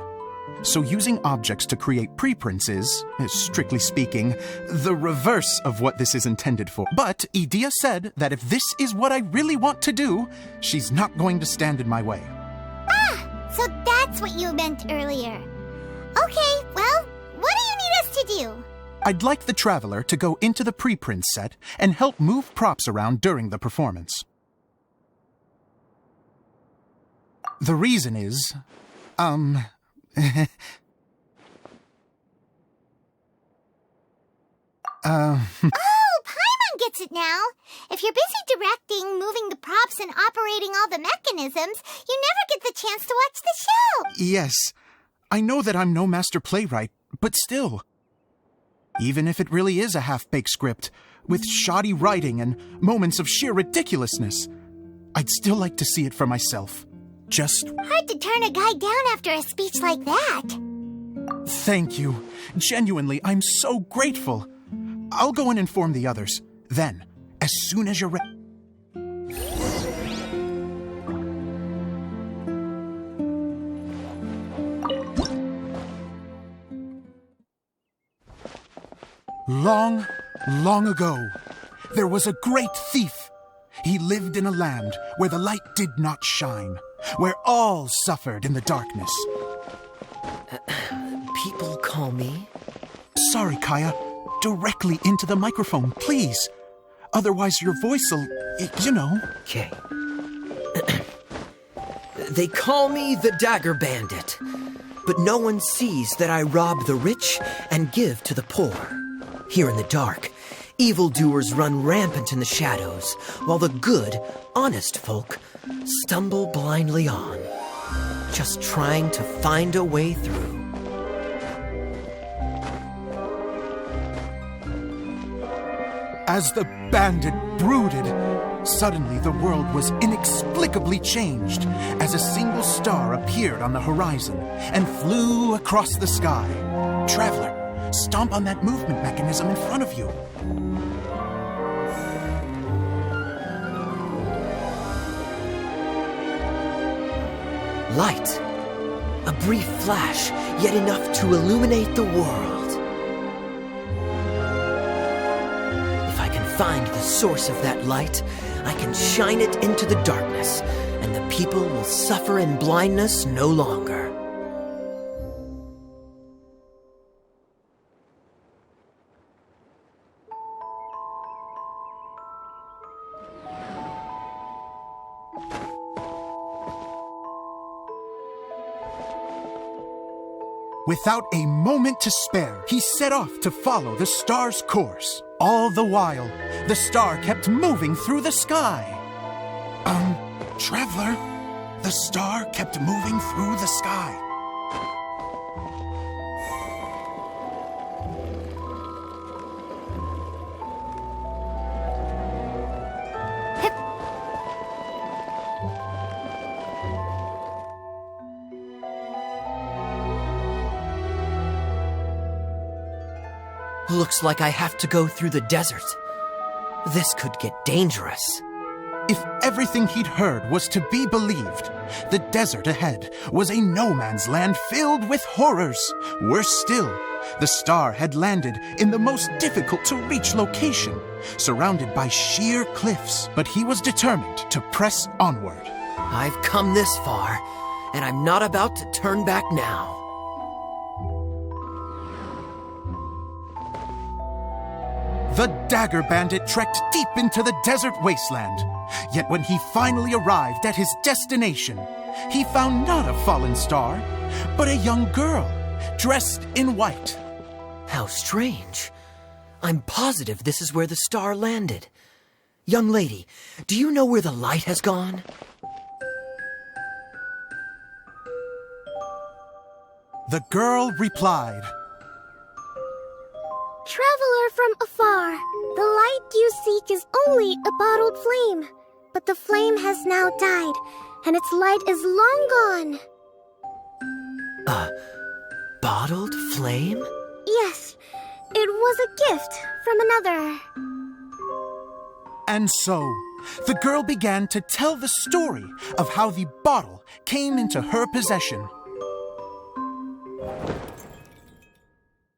So using objects to create preprints is, strictly speaking, the reverse of what this is intended for. But Edea said that if this is what I really want to do, she's not going to stand in my way. Ah, so that's what you meant earlier. Okay, well, what do you need us to do? I'd like the Traveler to go into the preprint set and help move props around during the performance. The reason is, Oh, Paimon gets it now. If you're busy directing, moving the props, and operating all the mechanisms, you never get the chance to watch the show. Yes, I know that I'm no master playwright, but still. Even if it really is a half-baked script, with shoddy writing and moments of sheer ridiculousness, I'd still like to see it for myself. Just... Hard to turn a guy down after a speech like that. Thank you. Genuinely, I'm so grateful. I'll go and inform the others. Then, as soon as you're ready... Long, long ago, there was a great thief. He lived in a land where the light did not shine, where all suffered in the darkness. People call me... Sorry, Kaya. Directly into the microphone, please. Otherwise your voice'll, you know. Okay. They call me the Dagger Bandit, but no one sees that I rob the rich and give to the poor. Here in the dark, evildoers run rampant in the shadows, while the good, honest folk stumble blindly on, just trying to find a way through. As the bandit brooded, suddenly the world was inexplicably changed as a single star appeared on the horizon and flew across the sky. Traveler, stomp on that movement mechanism in front of you. Light. A brief flash, yet enough to illuminate the world. If I can find the source of that light, I can shine it into the darkness, and the people will suffer in blindness no longer. Without a moment to spare, he set off to follow the star's course. All the while, the star kept moving through the sky. Traveler, the star kept moving through the sky. Looks like I have to go through the desert. This could get dangerous. If everything he'd heard was to be believed, the desert ahead was a no-man's land filled with horrors. Worse still, the star had landed in the most difficult-to-reach location, surrounded by sheer cliffs. But he was determined to press onward. I've come this far, and I'm not about to turn back now. The Dagger Bandit trekked deep into the desert wasteland. Yet when he finally arrived at his destination, he found not a fallen star, but a young girl dressed in white. How strange. I'm positive this is where the star landed. Young lady, do you know where the light has gone? The girl replied, Traveler from afar, the light you seek is only a bottled flame. But the flame has now died, and its light is long gone. A bottled flame? Yes, it was a gift from another. And so, the girl began to tell the story of how the bottle came into her possession.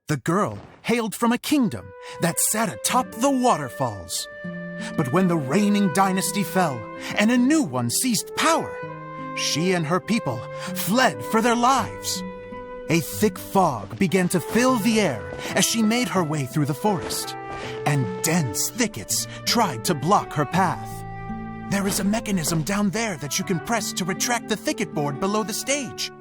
The girl hailed from a kingdom that sat atop the waterfalls. But when the reigning dynasty fell and a new one seized power, she and her people fled for their lives. A thick fog began to fill the air as she made her way through the forest, and dense thickets tried to block her path. There is a mechanism down there that you can press to retract the thicket board below the stage.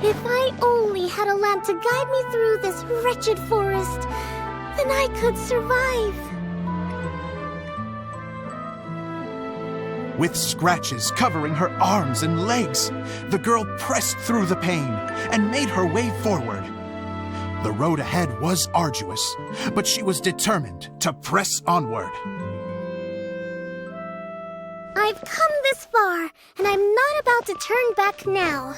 If I only had a lamp to guide me through this wretched forest, then I could survive. With scratches covering her arms and legs, the girl pressed through the pain and made her way forward. The road ahead was arduous, but she was determined to press onward. I've come this far, and I'm not about to turn back now.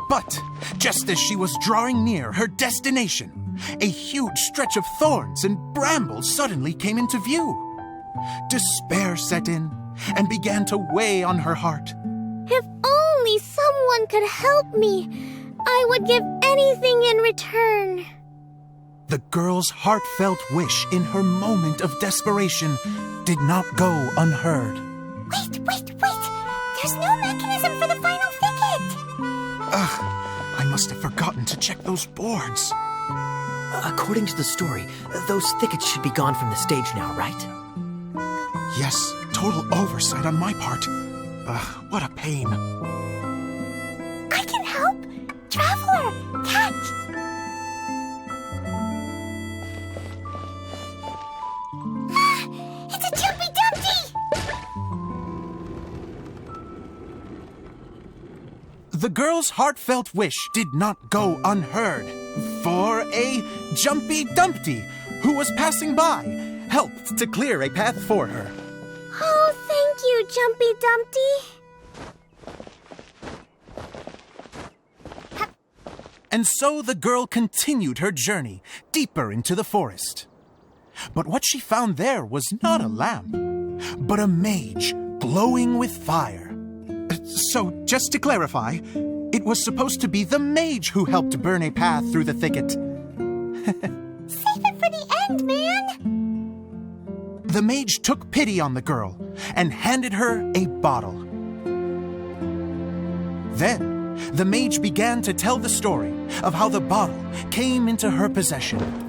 But just as she was drawing near her destination, a huge stretch of thorns and brambles suddenly came into view. Despair set in and began to weigh on her heart. If only someone could help me, I would give anything in return. The girl's heartfelt wish in her moment of desperation did not go unheard. Wait! There's no mechanism for the final thicket! Ugh, I must have forgotten to check those boards. According to the story, those thickets should be gone from the stage now, right? Yes, total oversight on my part. Ugh, what a pain. I can help! Traveler, catch! It's a Jumpy Dumpty! The girl's heartfelt wish did not go unheard, for a Jumpy Dumpty, who was passing by, helped to clear a path for her. Oh, thank you, Jumpy Dumpty. And so the girl continued her journey deeper into the forest. But what she found there was not a lamp, but a mage glowing with fire. So, just to clarify, it was supposed to be the mage who helped burn a path through the thicket. Save it for the end, man! The mage took pity on the girl and handed her a bottle. Then, the mage began to tell the story of how the bottle came into her possession.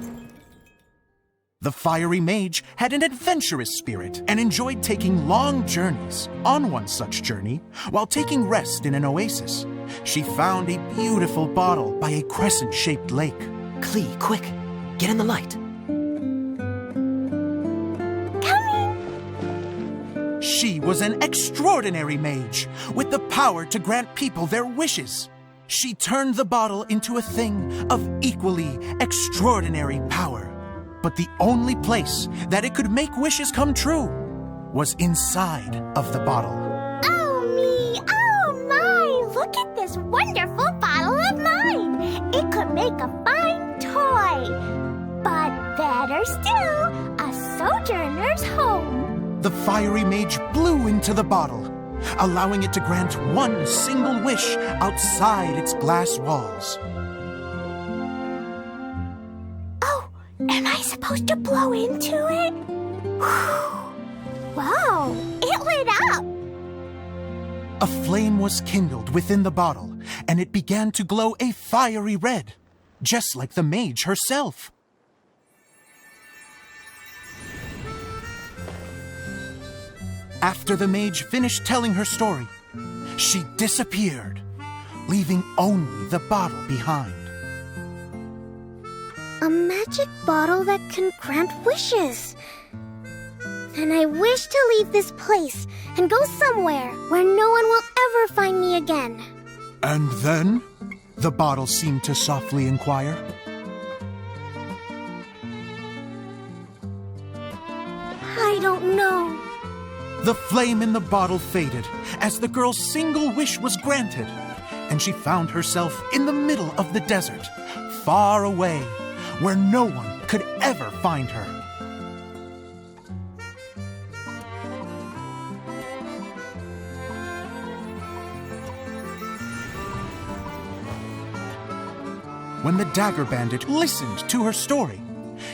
The fiery mage had an adventurous spirit and enjoyed taking long journeys. On one such journey, while taking rest in an oasis, she found a beautiful bottle by a crescent-shaped lake. Klee, quick! Get in the light! Coming! She was an extraordinary mage with the power to grant people their wishes. She turned the bottle into a thing of equally extraordinary power. But the only place that it could make wishes come true was inside of the bottle. Oh me, oh my! Look at this wonderful bottle of mine! It could make a fine toy! But better still, the fiery mage blew into the bottle, allowing it to grant one single wish outside its glass walls. Oh, am I supposed to blow into it? Wow, it lit up! A flame was kindled within the bottle, and it began to glow a fiery red, just like the mage herself. After the mage finished telling her story, she disappeared, leaving only the bottle behind. A magic bottle that can grant wishes. And I wish to leave this place and go somewhere where no one will ever find me again. And then? The bottle seemed to softly inquire. I don't know. The flame in the bottle faded as the girl's single wish was granted, and she found herself in the middle of the desert, far away, where no one could ever find her. When the Dagger Bandit listened to her story,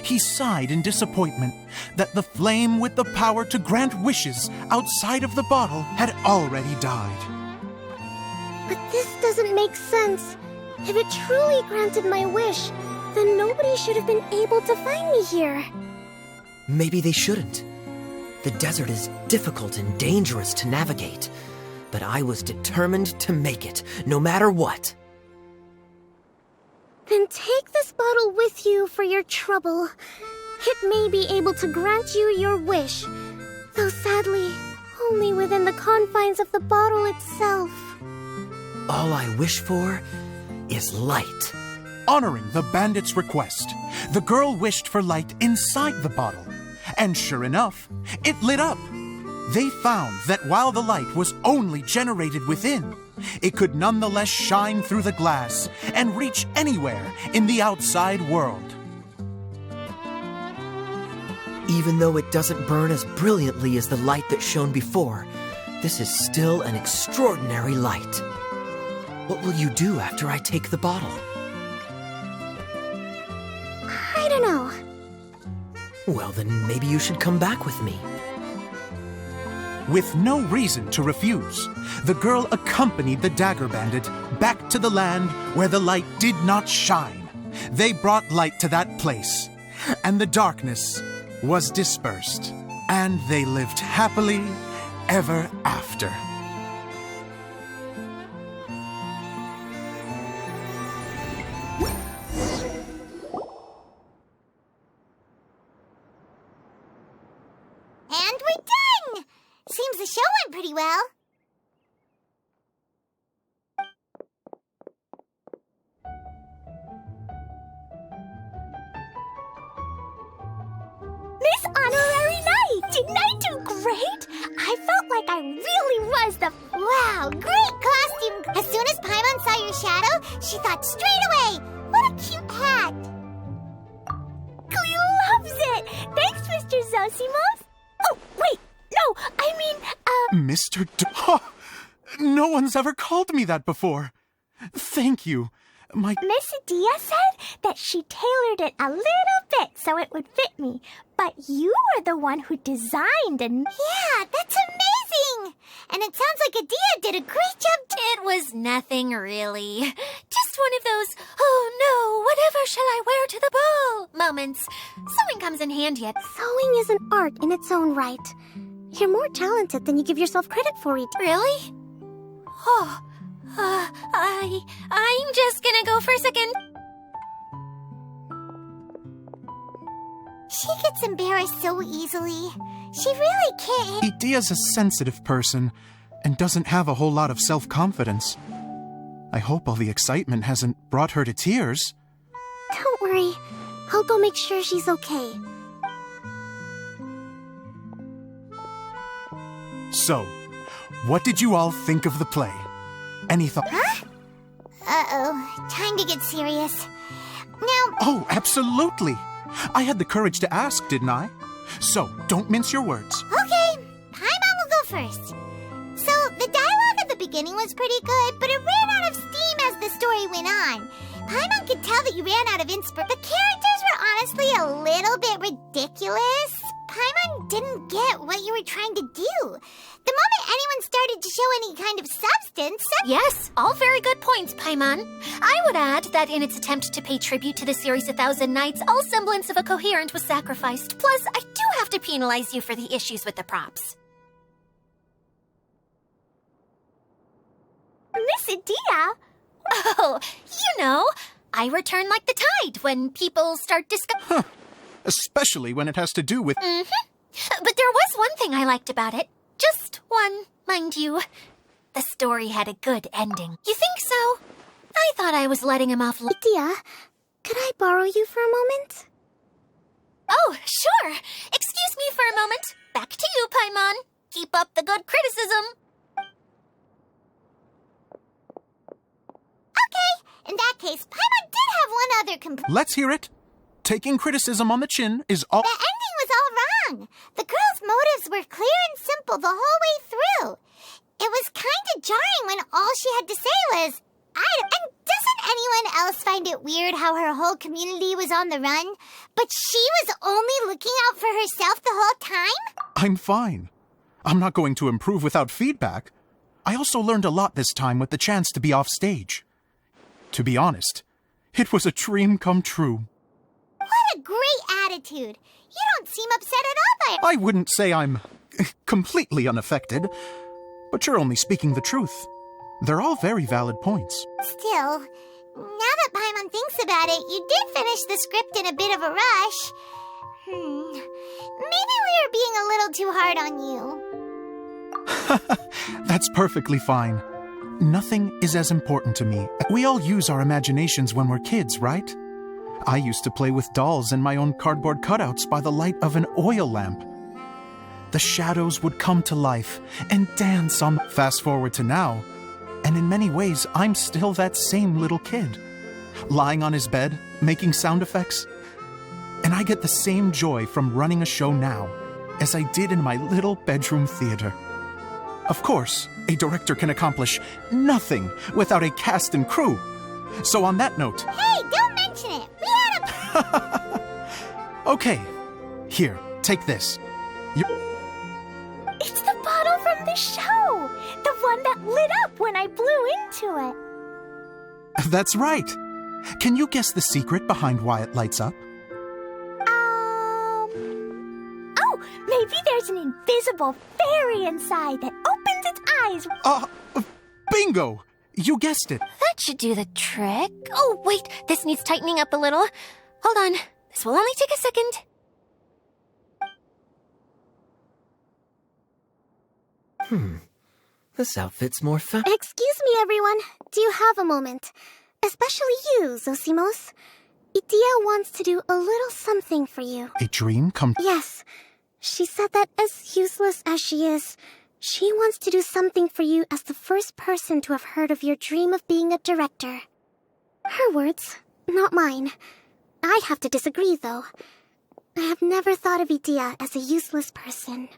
he sighed in disappointment that the flame with the power to grant wishes outside of the bottle had already died. But this doesn't make sense. If it truly granted my wish, then nobody should have been able to find me here. Maybe they shouldn't. The desert is difficult and dangerous to navigate, but I was determined to make it, no matter what. Then take this bottle with you for your trouble. It may be able to grant you your wish, though sadly, only within the confines of the bottle itself. All I wish for is light. Honoring the bandit's request, the girl wished for light inside the bottle, and sure enough, it lit up. They found that while the light was only generated within, it could nonetheless shine through the glass and reach anywhere in the outside world. Even though it doesn't burn as brilliantly as the light that shone before, this is still an extraordinary light. What will you do after I take the bottle? I don't know. Well, then maybe you should come back with me. With no reason to refuse, the girl accompanied the Dagger Bandit back to the land where the light did not shine. They brought light to that place, and the darkness was dispersed, and they lived happily ever after. And we're done! Seems the show went pretty well. Miss Honorary Knight, didn't I do great? I felt like I really was the... Wow, great costume! As soon as Paimon saw your shadow, she thought straight away, what a cute hat! Cleo loves it! Thanks, Mr. Zosimos! Oh, wait! No, I mean, Mr. No one's ever called me that before. Thank you. Miss Adia said that she tailored it a little bit so it would fit me. But you were the one who designed and... Yeah, that's amazing! And it sounds like Adia did a great job. It was nothing really. Just one of those, oh no, whatever shall I wear to the ball moments. Sewing comes in handy at... Sewing is an art in its own right. You're more talented than you give yourself credit for it. Really? Oh, I'm just gonna go for a second. She gets embarrassed so easily. She really can't... Adia's a sensitive person and doesn't have a whole lot of self-confidence. I hope all the excitement hasn't brought her to tears. Don't worry. I'll go make sure she's okay. So, what did you all think of the play? Any thoughts? Huh? Uh-oh. Time to get serious. Now... Oh, absolutely. I had the courage to ask, didn't I? So, don't mince your words. Okay. first. So, the dialogue at the beginning was pretty good, but it ran out of steam as the story went on. Paimon could tell that you ran out of inspiration. The characters were honestly a little bit ridiculous. Paimon didn't get what you were trying to do. The moment anyone started to show any kind of substance... Yes, all very good points, Paimon. I would add that in its attempt to pay tribute to the series 1,000 Nights, all semblance of a coherent was sacrificed. Plus, I do have to penalize you for the issues with the props. Miss Idia? Oh, you know, I return like the tide when people start discussing... Especially when it has to do with... But there was one thing I liked about it. Just one, mind you. The story had a good ending. You think so? I thought I was letting him off... Idia, could I borrow you for a moment? Oh, sure. Excuse me for a moment. Back to you, Paimon. Keep up the good criticism. Okay, in that case, Paimon did have one other complaint. Let's hear it. Taking criticism on the chin is all... The ending was all wrong. The girl's motives were clear and simple the whole way through. It was kind of jarring when all she had to say was, And doesn't anyone else find it weird how her whole community was on the run, but she was only looking out for herself the whole time? I'm fine. I'm not going to improve without feedback. I also learned a lot this time with the chance to be off stage. To be honest, it was a dream come true. What a great attitude. You don't seem upset at all by it. I wouldn't say I'm completely unaffected, but you're only speaking the truth. They're all very valid points. Still, now that Paimon thinks about it, you did finish the script in a bit of a rush. Maybe we were being a little too hard on you. That's perfectly fine. Nothing is as important to me. We all use our imaginations when we're kids, right? I used to play with dolls and my own cardboard cutouts by the light of an oil lamp. The shadows would come to life and dance on... Fast forward to now, and in many ways, I'm still that same little kid. Lying on his bed, making sound effects. And I get the same joy from running a show now as I did in my little bedroom theater. Of course, a director can accomplish nothing without a cast and crew. So on that note... Hey, don't mention it! We had a... Okay, here, take this. It's the bottle from the show! The one that lit up when I blew into it. That's right. Can you guess the secret behind why it lights up? Oh, maybe there's an invisible fairy inside that opens its eyes. Bingo! You guessed it. That should do the trick. Oh, wait, this needs tightening up a little. Hold on, this will only take a second. This outfit's more Excuse me, everyone. Do you have a moment? Especially you, Zosimos. Idia wants to do a little something for you. A dream come... Yes. She said that as useless as she is, she wants to do something for you as the first person to have heard of your dream of being a director. Her words, not mine. I have to disagree, though. I have never thought of Idia as a useless person.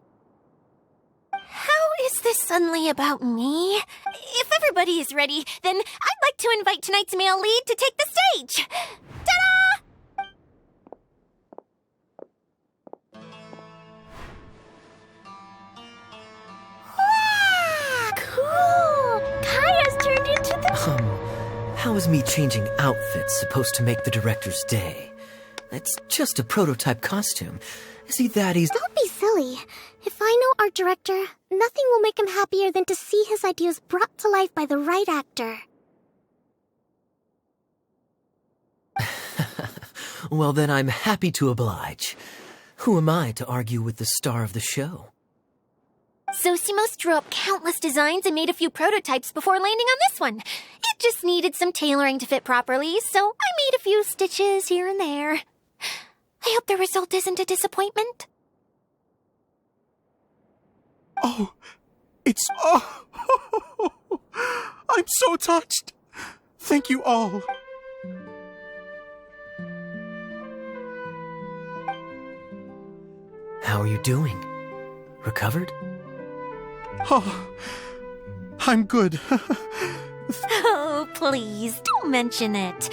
How is this suddenly about me? If everybody is ready, then I'd like to invite tonight's male lead to take the stage. Ta-da! Wow! Cool! Kaya's turned into the... How is me changing outfits supposed to make the director's day? It's just a prototype costume. Is he that easy? Don't be silly. If I know our director, nothing will make him happier than to see his ideas brought to life by the right actor. Well, then I'm happy to oblige. Who am I to argue with the star of the show? Zosimos drew up countless designs and made a few prototypes before landing on this one. It just needed some tailoring to fit properly, so I made a few stitches here and there. I hope the result isn't a disappointment. Oh, it's... Oh, I'm so touched. Thank you all. How are you doing? Recovered? Oh, I'm good. Oh, please, don't mention it.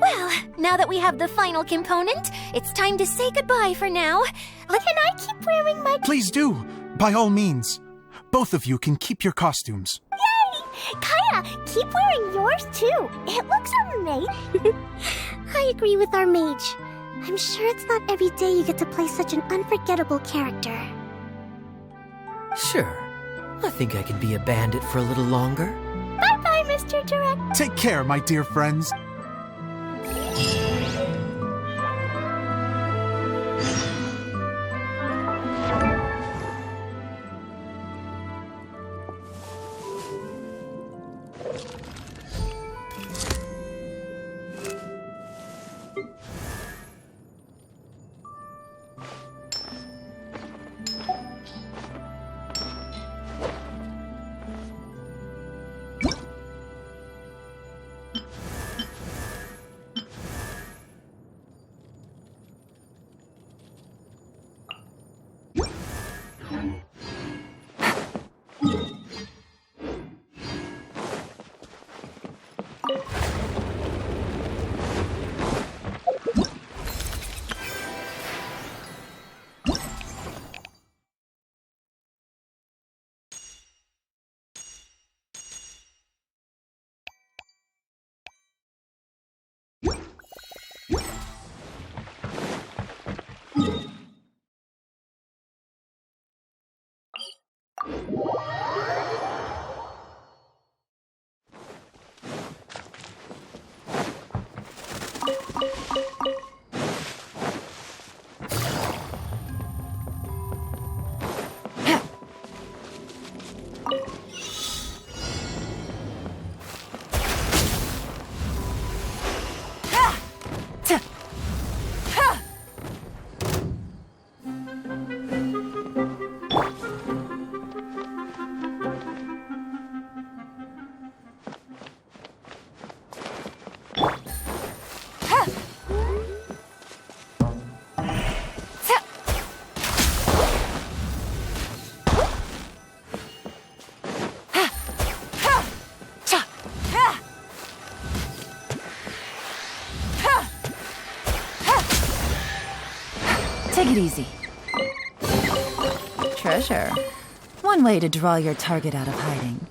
Well, now that we have the final component, it's time to say goodbye for now. Can I keep wearing my... Please do, by all means. Both of you can keep your costumes. Yay! Kaya, keep wearing yours too. It looks amazing. I agree with our mage. I'm sure it's not every day you get to play such an unforgettable character. Sure. I think I can be a bandit for a little longer. Bye-bye, Mr. Direct. Take care, my dear friends. Take it easy. Treasure. One way to draw your target out of hiding.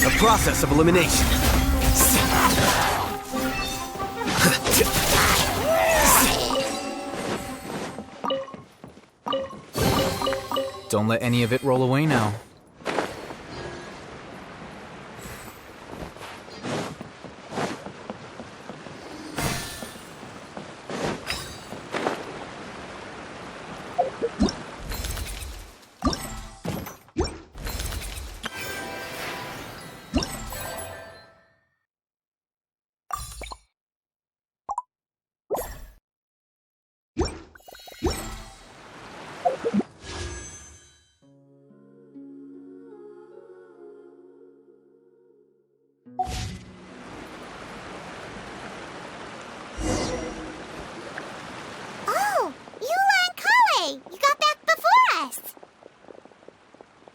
A process of elimination. Don't let any of it roll away now.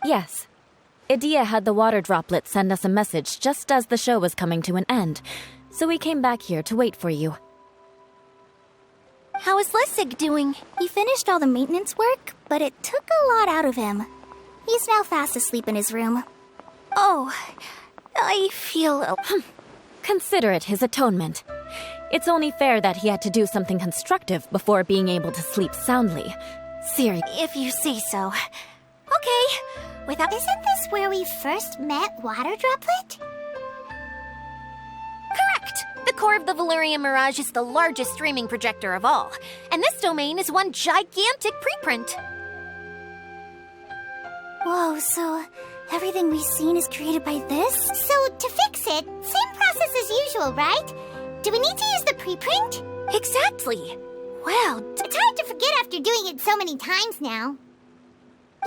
Yes. Idia had the water droplet send us a message just as the show was coming to an end, so we came back here to wait for you. How is Lessig doing? He finished all the maintenance work, but it took a lot out of him. He's now fast asleep in his room. Oh, I feel... Consider it his atonement. It's only fair that he had to do something constructive before being able to sleep soundly. Seriously. If you say so. Okay. Isn't this where we first met, Water Droplet? Correct! The core of the Valerian Mirage is the largest streaming projector of all, and this domain is one gigantic preprint. Whoa, so everything we've seen is created by this? So, to fix it, same process as usual, right? Do we need to use the preprint? Exactly. Well, it's hard to forget after doing it so many times now.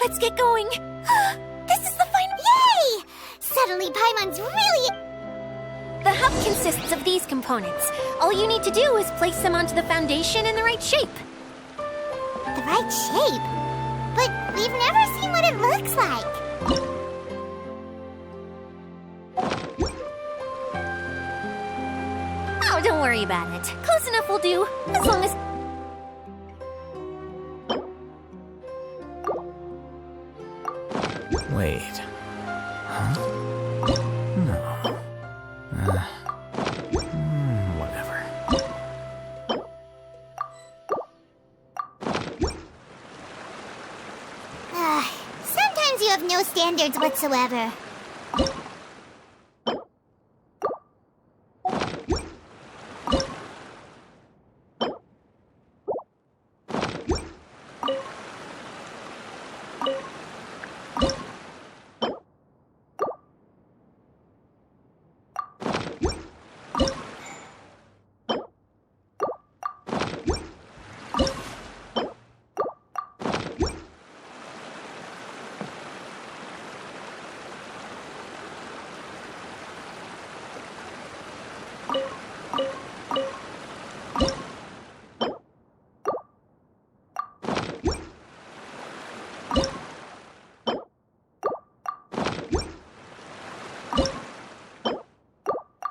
Let's get going. This is the final... Yay! So Suddenly, Paimon's really... The hub consists of these components. All you need to do is place them onto the foundation in the right shape. The right shape? But we've never seen what it looks like. Oh, don't worry about it. Close enough will do, as long as... Wait. Huh? No. Whatever. Sometimes you have no standards whatsoever.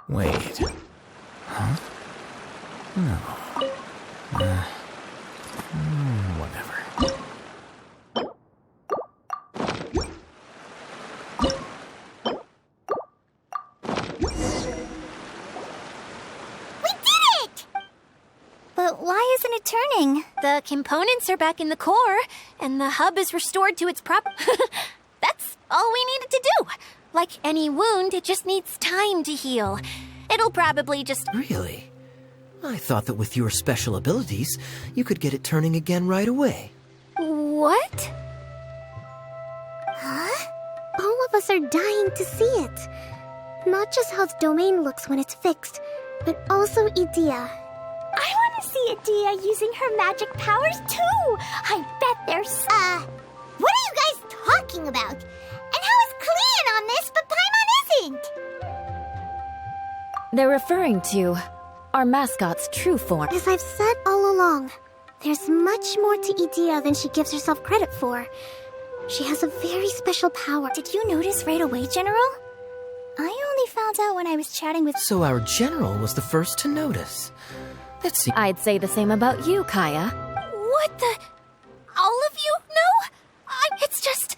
Wait. Huh? No. Whatever. We did it! But why isn't it turning? The components are back in the core, and the hub is restored to its proper... That's all we needed to do. Like any wound, it just needs time to heal. It'll probably just... Really? I thought that with your special abilities, you could get it turning again right away. What? Huh? All of us are dying to see it. Not just how the domain looks when it's fixed, but also Idea. I want to see Idea using her magic powers too! I bet there's... what are you guys talking about? And how is Klean on this, but Paimon isn't? They're referring to our mascot's true form. As I've said all along, there's much more to Idea than she gives herself credit for. She has a very special power. Did you notice right away, General? I only found out when I was chatting with... So our general was the first to notice. Let's see. I'd say the same about you, Kaya. What the... All of you know? It's just...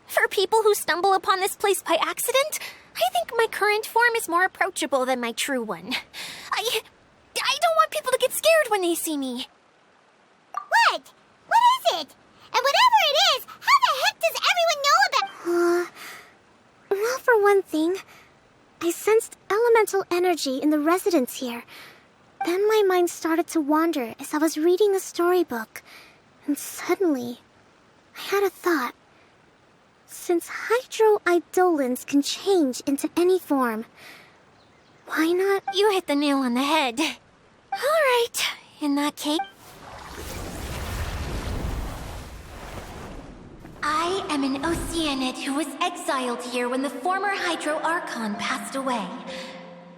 For people who stumble upon this place by accident, I think my current form is more approachable than my true one. I don't want people to get scared when they see me. What? What is it? And whatever it is, how the heck does everyone know about... Well, for one thing, I sensed elemental energy in the residents here. Then my mind started to wander as I was reading a storybook. And suddenly, I had a thought. Since hydro-eidolons can change into any form, why not... You hit the nail on the head. All right, in that case... I am an Oceanid who was exiled here when the former Hydro Archon passed away.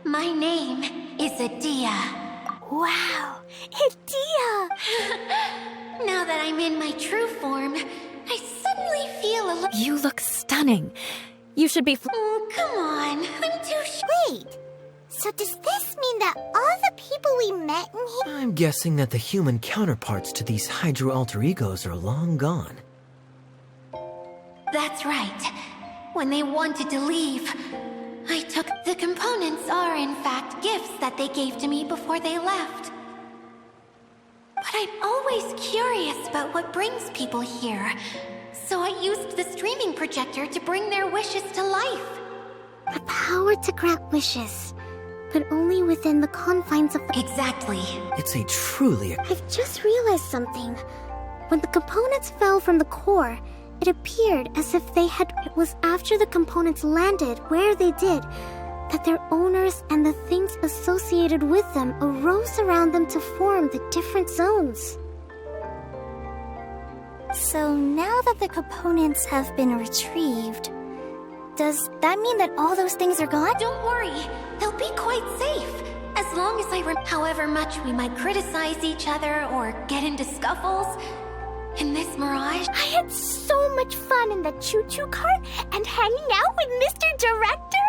My name is Idea. Wow, Idea! Now that I'm in my true form, I suddenly feel a little... You look stunning. You should be... Oh, come on. I'm too... Wait, so does this mean that all the people we met in here... I'm guessing that the human counterparts to these Hydro alter egos are long gone. That's right. When they wanted to leave, I took... The components are, in fact, gifts that they gave to me before they left. But I'm always curious about what brings people here. So I used the streaming projector to bring their wishes to life. The power to grant wishes, but only within the confines of... Exactly. It's a truly... I've just realized something. When the components fell from the core, it appeared as if they had... It was after the components landed where they did, that their owners and the things associated with them arose around them to form the different zones. So now that the components have been retrieved, Does that mean that all those things are gone? Don't worry, they'll be quite safe. As long as however much we might criticize each other or get into scuffles, in this mirage... I had so much fun in the choo-choo cart and hanging out with Mr. Director.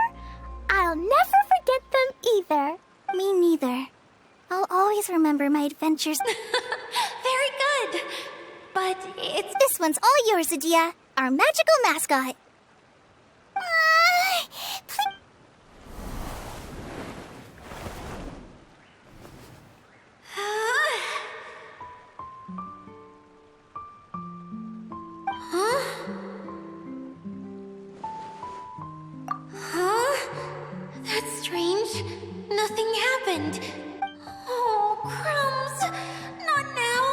I'll never forget them either. Me neither. I'll always remember my adventures. Very good. But it's... This one's all yours, Adia, our magical mascot. Please. That's strange. Nothing happened. Oh, crumbs. Not now.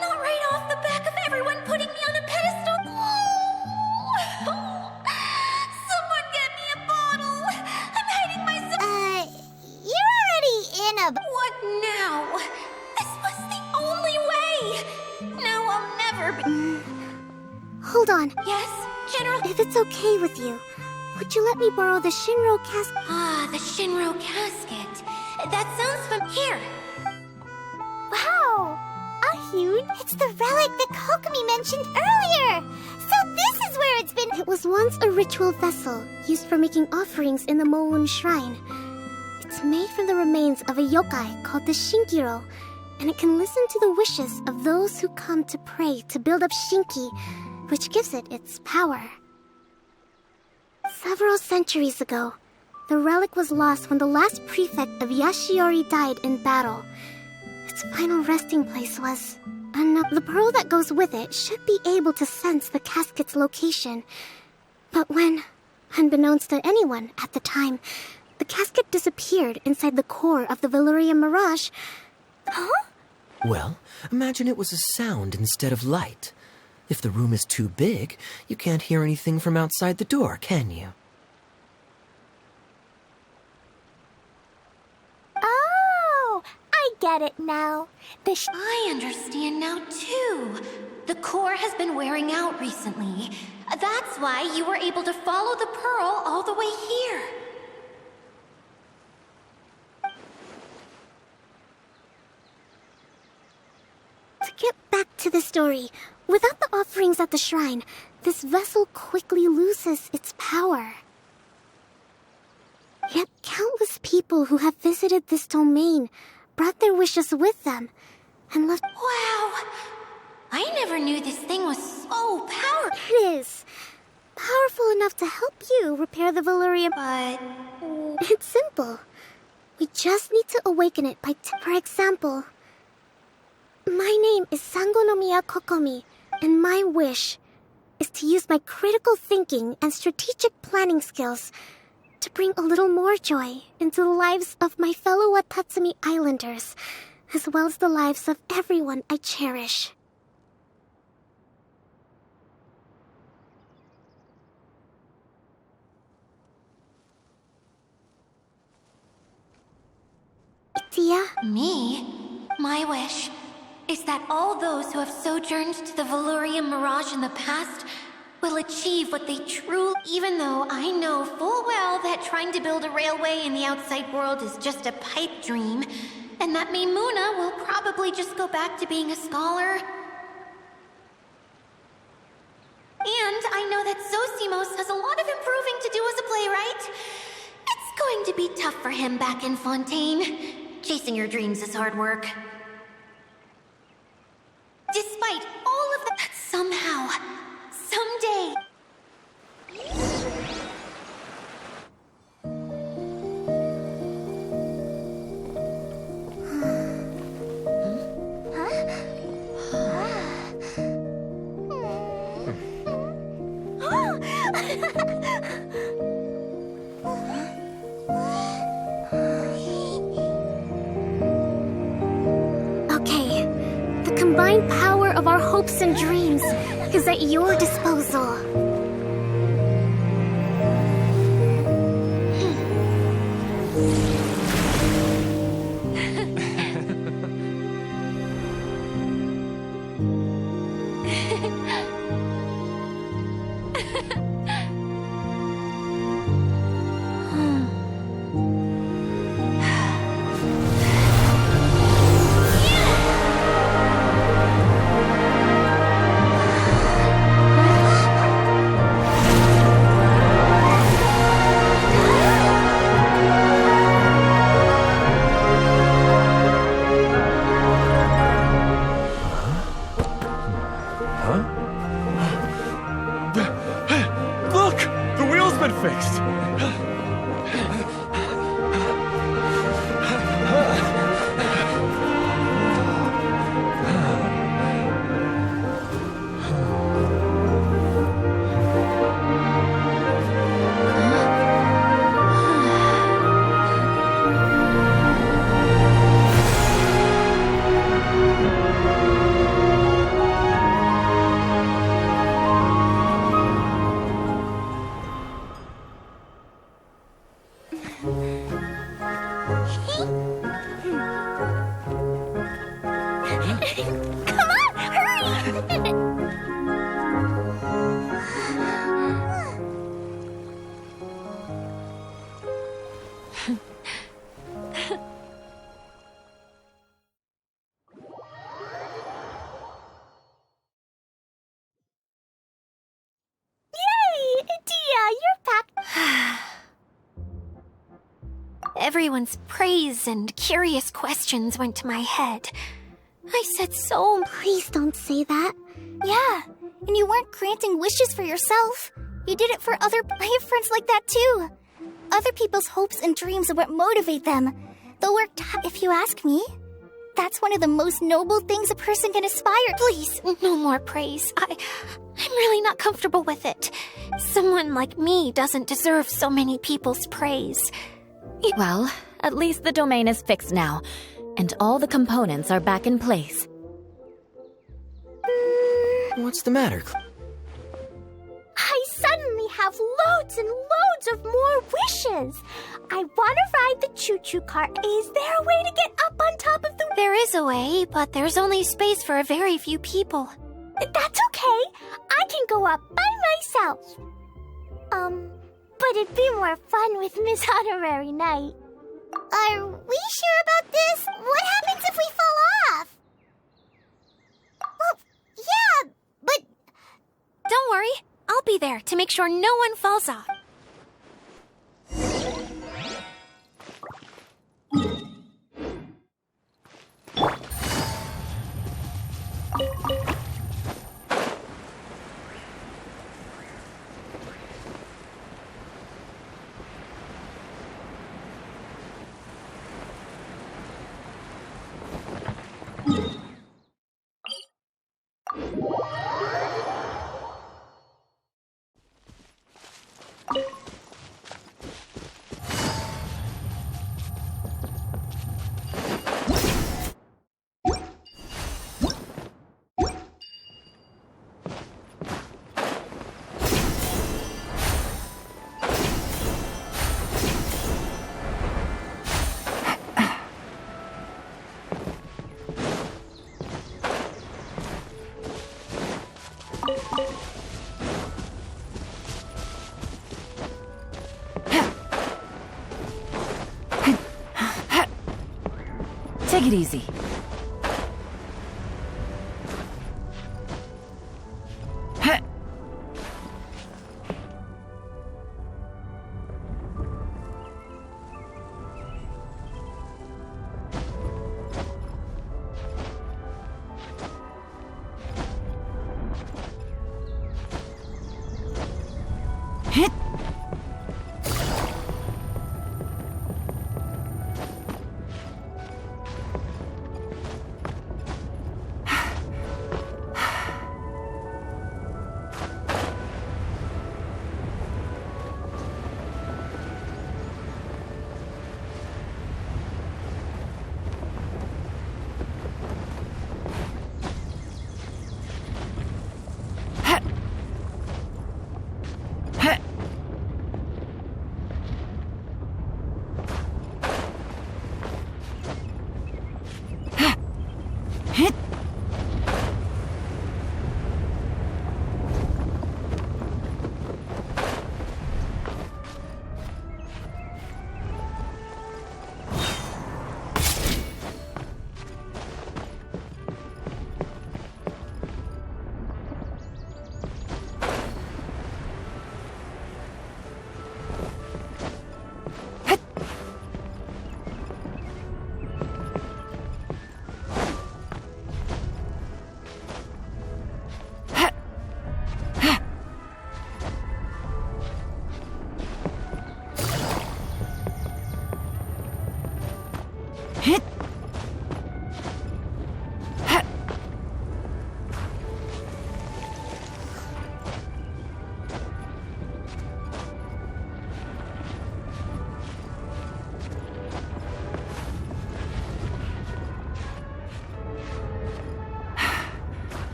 Not right off the back of everyone putting me on a pedestal. Someone get me a bottle. I'm hiding myself. You're already in a... What now? This was the only way. Now I'll never be... Hold on. Yes, General? If it's okay with you, would you let me borrow the Shinro casket? Ah, the Shinro casket. That sounds here. Wow! A huge... It's the relic that Kokomi mentioned earlier! So this is where it's been... It was once a ritual vessel used for making offerings in the Moon Shrine. It's made from the remains of a yokai called the Shinkiro, and it can listen to the wishes of those who come to pray to build up Shinki, which gives it its power. Several centuries ago, the relic was lost when the last prefect of Yashiori died in battle. Its final resting place was... the pearl that goes with it should be able to sense the casket's location. But when, unbeknownst to anyone at the time, the casket disappeared inside the core of the Valyria Mirage... Huh? Well, imagine it was a sound instead of light. If the room is too big, you can't hear anything from outside the door, can you? Oh, I get it now. I understand now, too. The core has been wearing out recently. That's why you were able to follow the pearl all the way here. To get back to the story, without the offerings at the shrine, this vessel quickly loses its power. Yet countless people who have visited this domain brought their wishes with them and left... Wow! I never knew this thing was so powerful. It is. Powerful enough to help you repair the Valyria... But... It's simple. We just need to awaken it by... For example... My name is Sangonomiya Kokomi, and my wish is to use my critical thinking and strategic planning skills to bring a little more joy into the lives of my fellow Watatsumi Islanders, as well as the lives of everyone I cherish. Tia? Me? My wish is that all those who have sojourned to the Valyria Mirage in the past will achieve what they truly... Even though I know full well that trying to build a railway in the outside world is just a pipe dream, and that Maimuna will probably just go back to being a scholar. And I know that Zosimos has a lot of improving to do as a playwright. It's going to be tough for him back in Fontaine. Chasing your dreams is hard work. Despite all of that, somehow, someday... Combined power of our hopes and dreams is at your disposal. Look! The wheel's been fixed! Everyone's praise and curious questions went to my head. I said so. Please don't say that. Yeah, and you weren't granting wishes for yourself. You did it for other... I have friends like that too. Other people's hopes and dreams are what motivate them. They'll work if you ask me. That's one of the most noble things a person can aspire. Please, no more praise. I'm really not comfortable with it. Someone like me doesn't deserve so many people's praise. Well, at least the domain is fixed now, and all the components are back in place. What's the matter? I suddenly have loads and loads of more wishes. I want to ride the choo-choo cart. Is there a way to get up on top of the... There is a way, but there's only space for a very few people. That's okay. I can go up by myself. But it'd be more fun with Miss Honorary Knight. Are we sure about this? What happens if we fall off? Well, yeah, but... Don't worry. I'll be there to make sure no one falls off. Take it easy.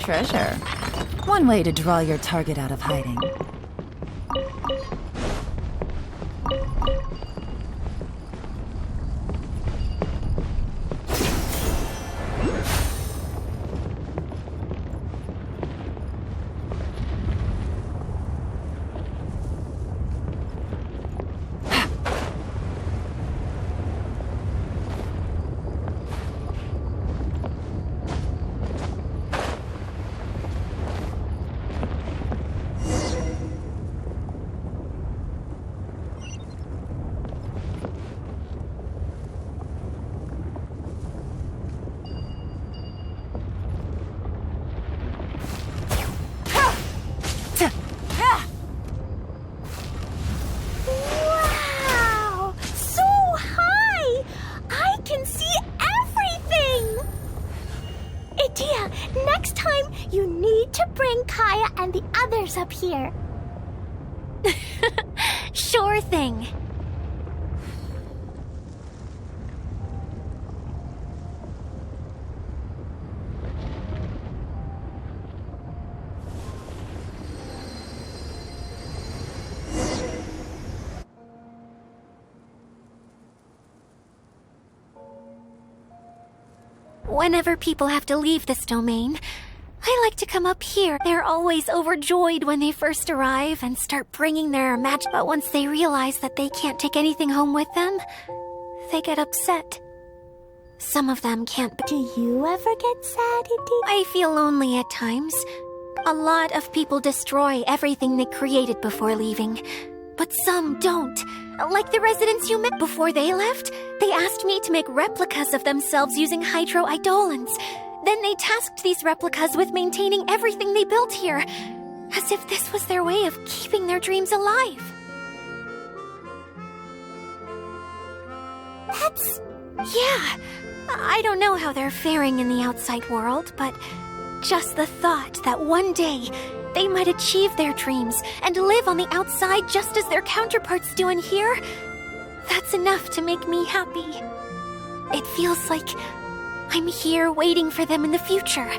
treasure. One way to draw your target out of hiding. Wow! So high! I can see everything! Idia, next time you need to bring Kaya and the others up here. Sure thing. Whenever people have to leave this domain, I like to come up here. They're always overjoyed when they first arrive and start bringing their magic. But once they realize that they can't take anything home with them, they get upset. Some of them can't. Do you ever get sad, Idia? I feel lonely at times. A lot of people destroy everything they created before leaving. But some don't. Like the residents you met before they left. They asked me to make replicas of themselves using hydro-eidolons. Then they tasked these replicas with maintaining everything they built here. As if this was their way of keeping their dreams alive. Yeah. I don't know how they're faring in the outside world, but just the thought that one day they might achieve their dreams and live on the outside just as their counterparts do in here, that's enough to make me happy. It feels like I'm here waiting for them in the future,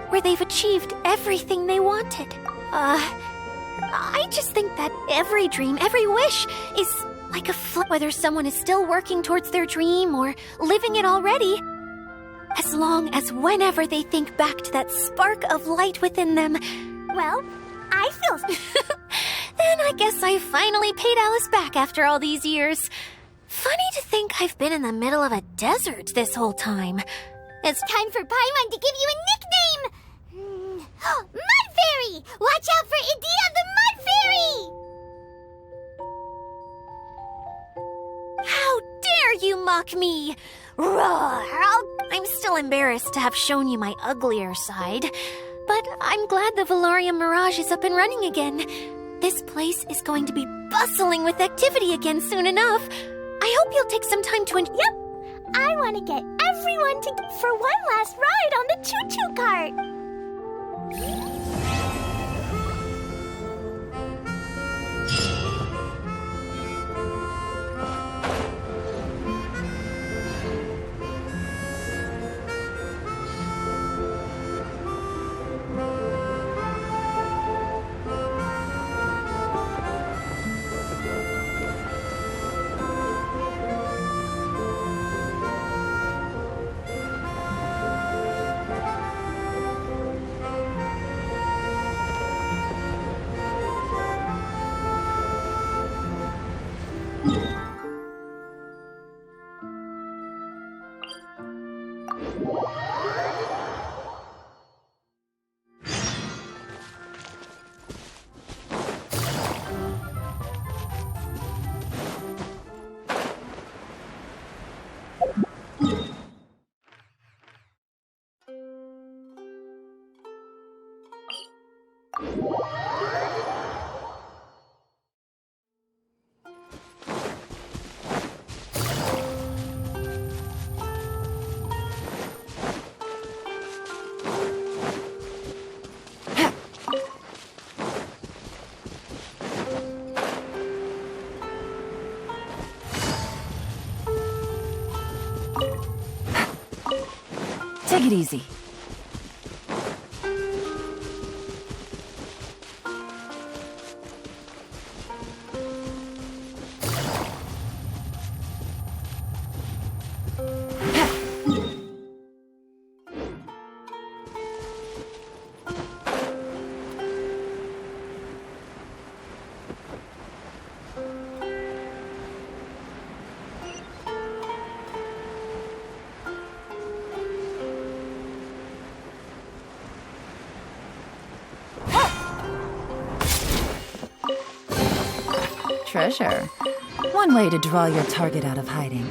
where they've achieved everything they wanted. I just think that every dream, every wish is like a whether someone is still working towards their dream or living it already. As long as whenever they think back to that spark of light within them, well, I feel... Then I guess I finally paid Alice back after all these years. Funny to think I've been in the middle of a desert this whole time. It's Time for Paimon to give you a nickname! Mud Fairy! Watch out for Idia the Mud Fairy! How dare you mock me! Roar! I'm still embarrassed to have shown you my uglier side. But I'm glad the Valorium Mirage is up and running again. This place is going to be bustling with activity again soon enough. I hope you'll take some time to Yep! I want to get everyone for one last ride on the choo-choo cart! Take it easy. Treasure. One way to draw your target out of hiding.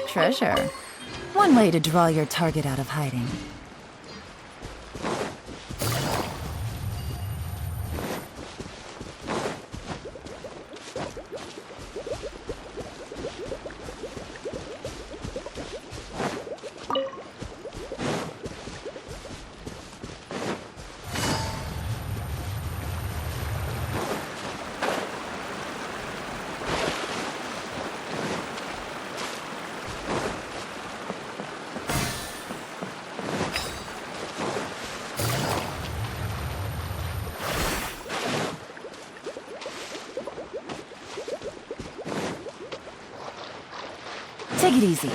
Treasure. One way to draw your target out of hiding. Take it easy.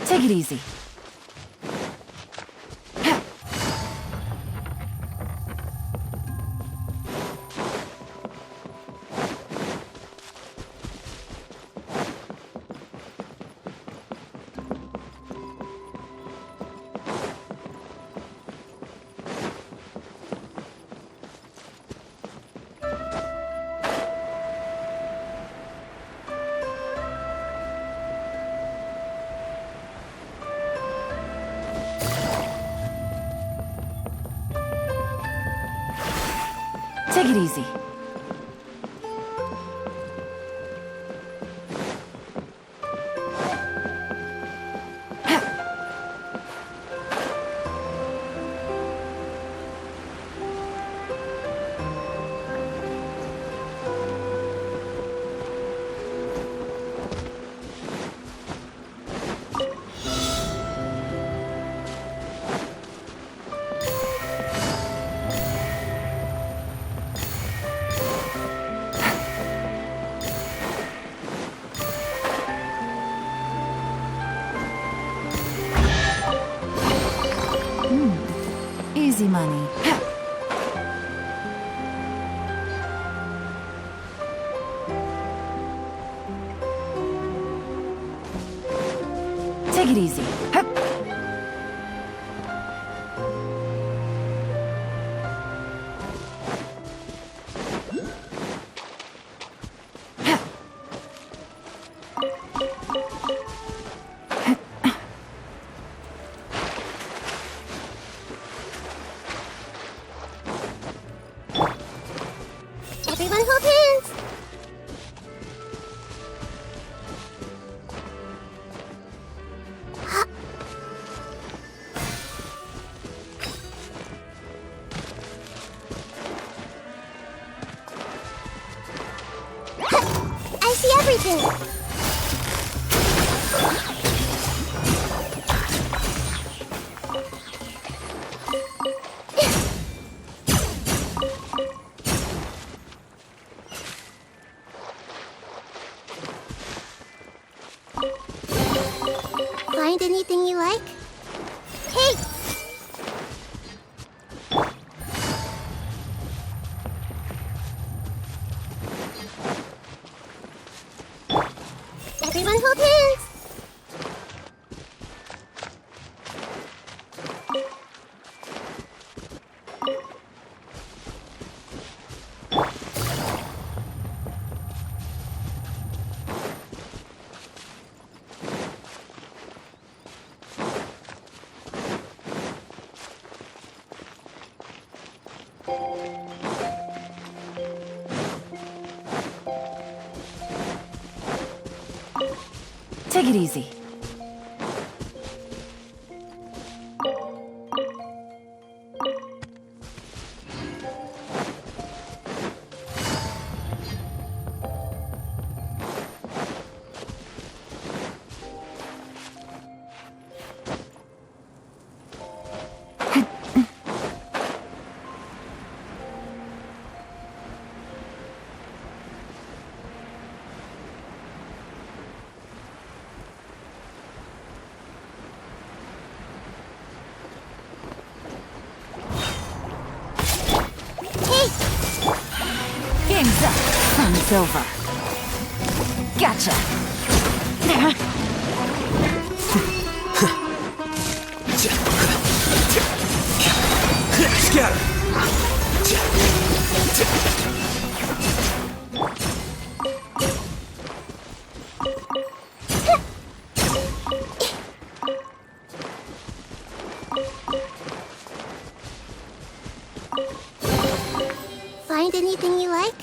Take it easy. Take it easy. money. Take it easy. Hup. Everyone hold hands. I see everything. Find anything you like? Hey! Everyone hold hands! Take it easy. Game's up. Fun's over. Gotcha. Scatter! Find anything you like?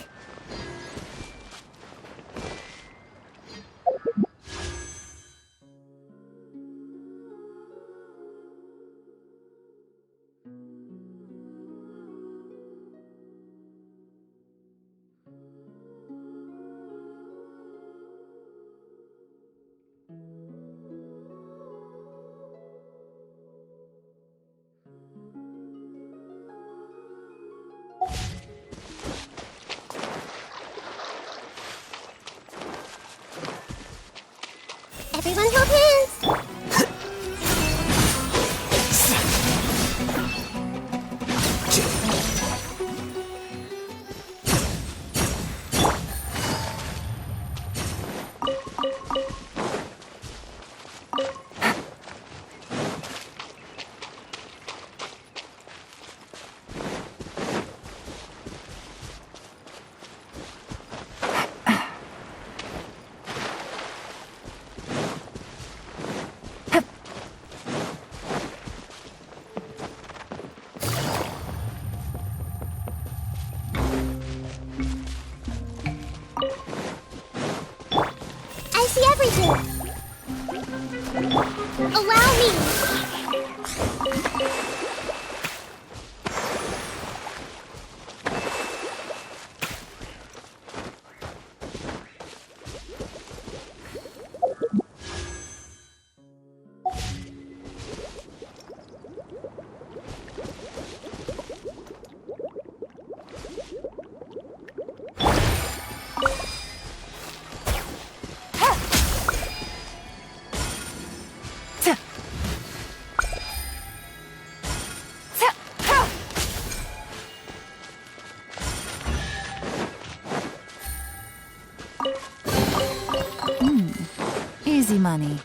Easy money.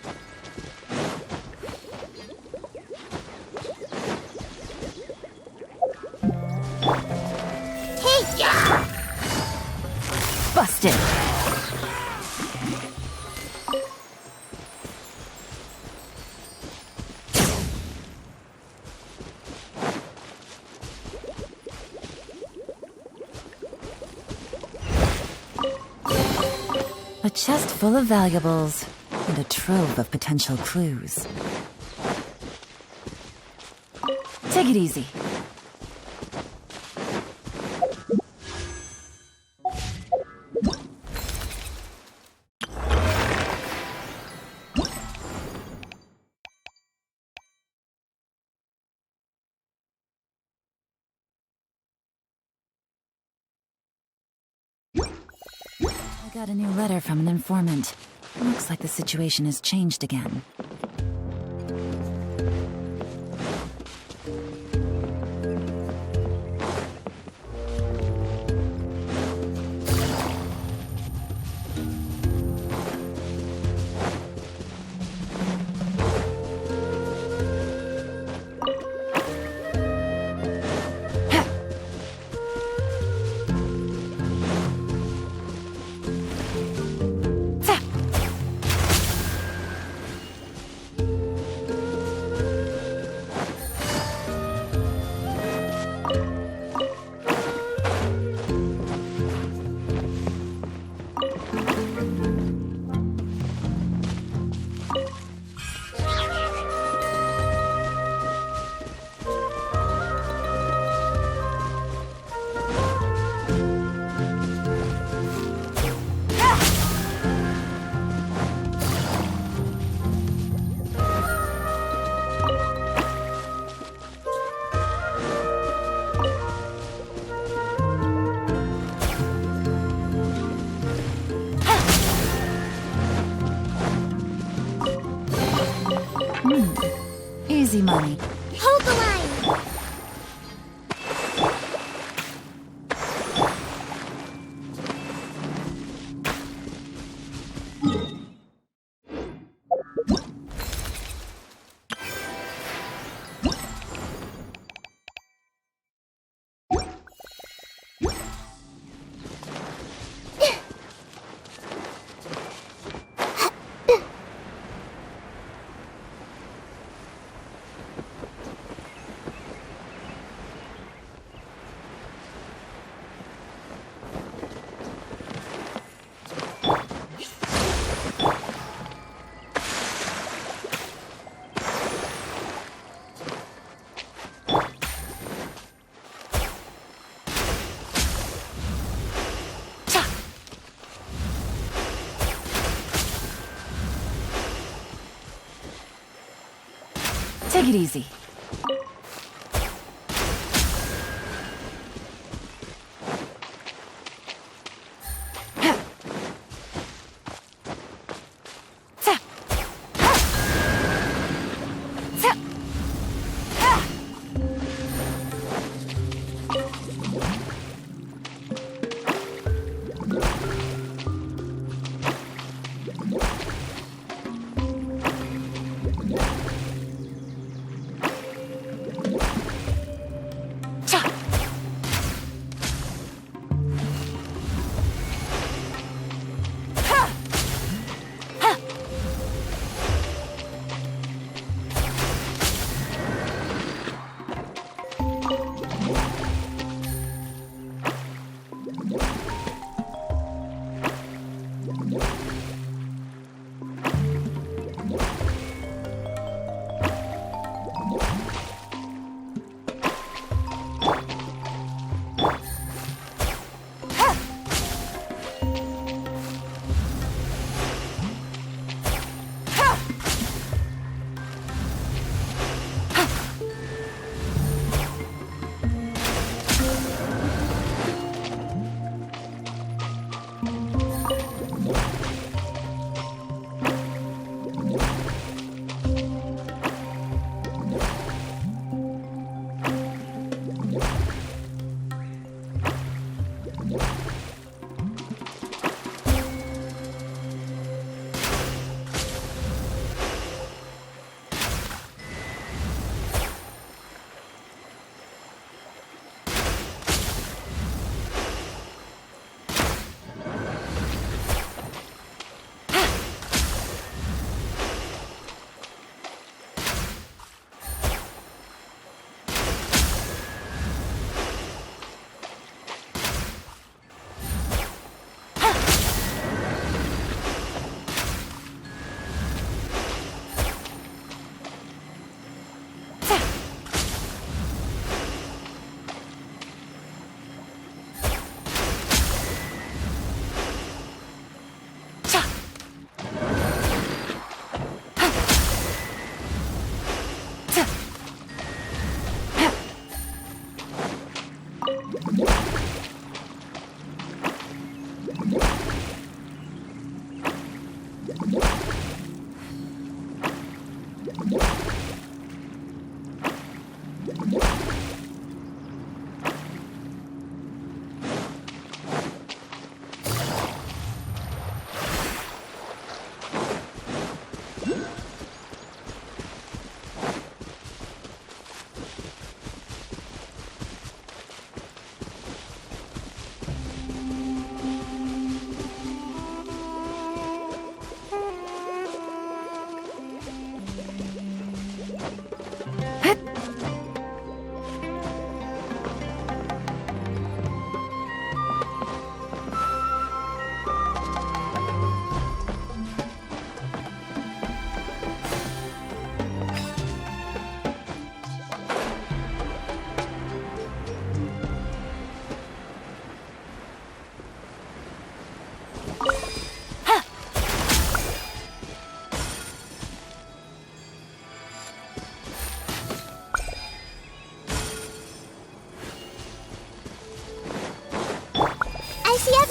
Take ya! Busted! A chest full of valuables and a trove of potential clues. Take it easy. I got a new letter from an informant. Looks like the situation has changed again. Easy money. Hold the line! Take it easy.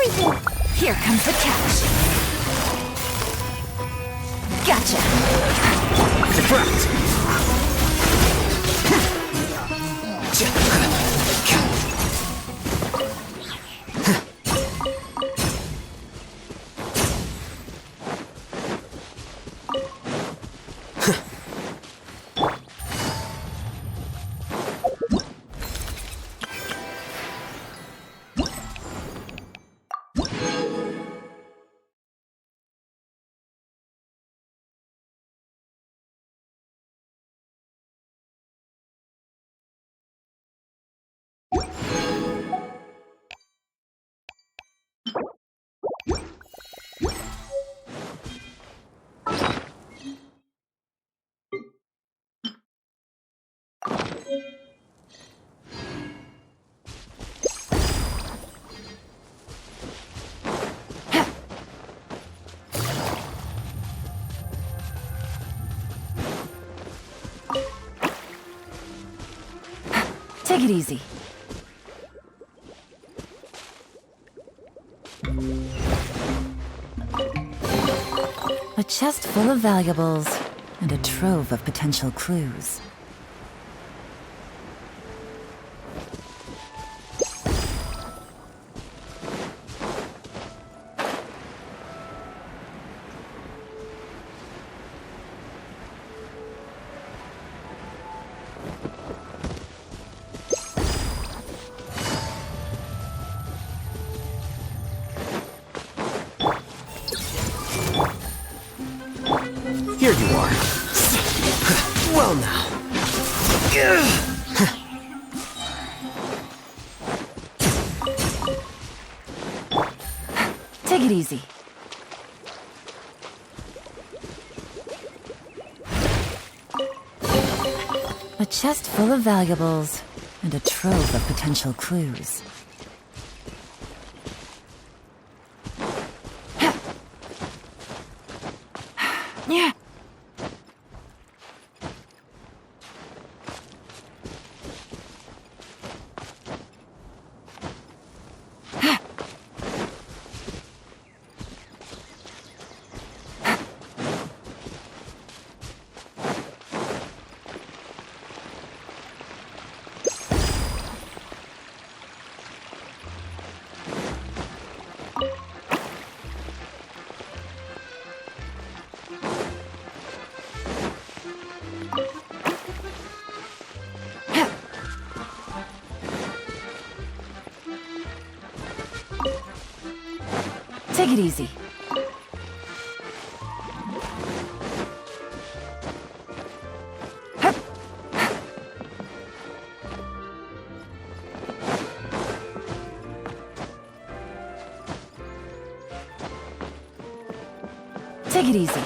everything! Here comes the catch. Gotcha. Deflect! Take it easy. A chest full of valuables and a trove of potential clues. Here you are. Well now. Take it easy. A chest full of valuables and a trove of potential clues. Yeah. Take it easy. Take it easy.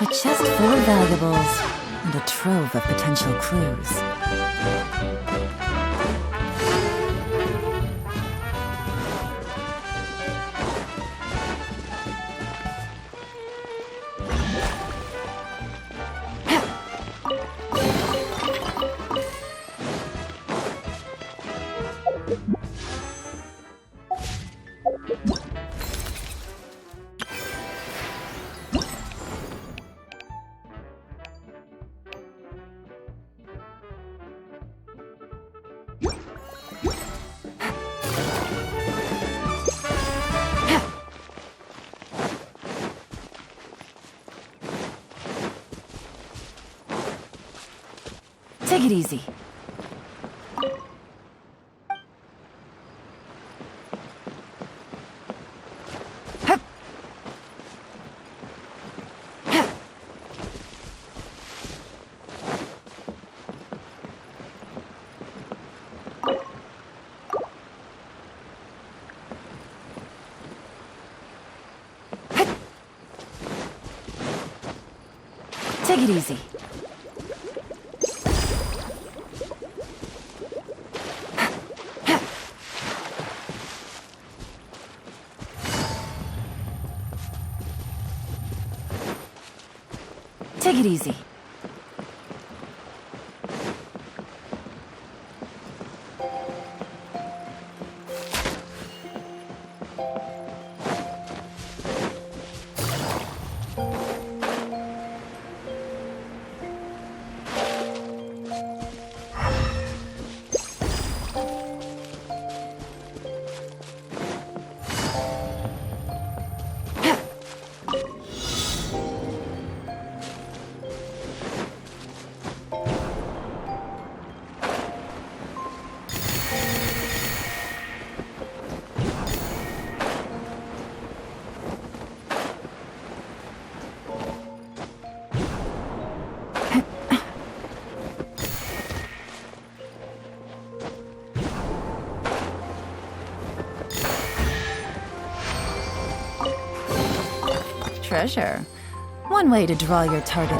A chest full of valuables and a trove of potential clues. Take it easy. Take it easy. Take it easy. Treasure. One way to draw your target.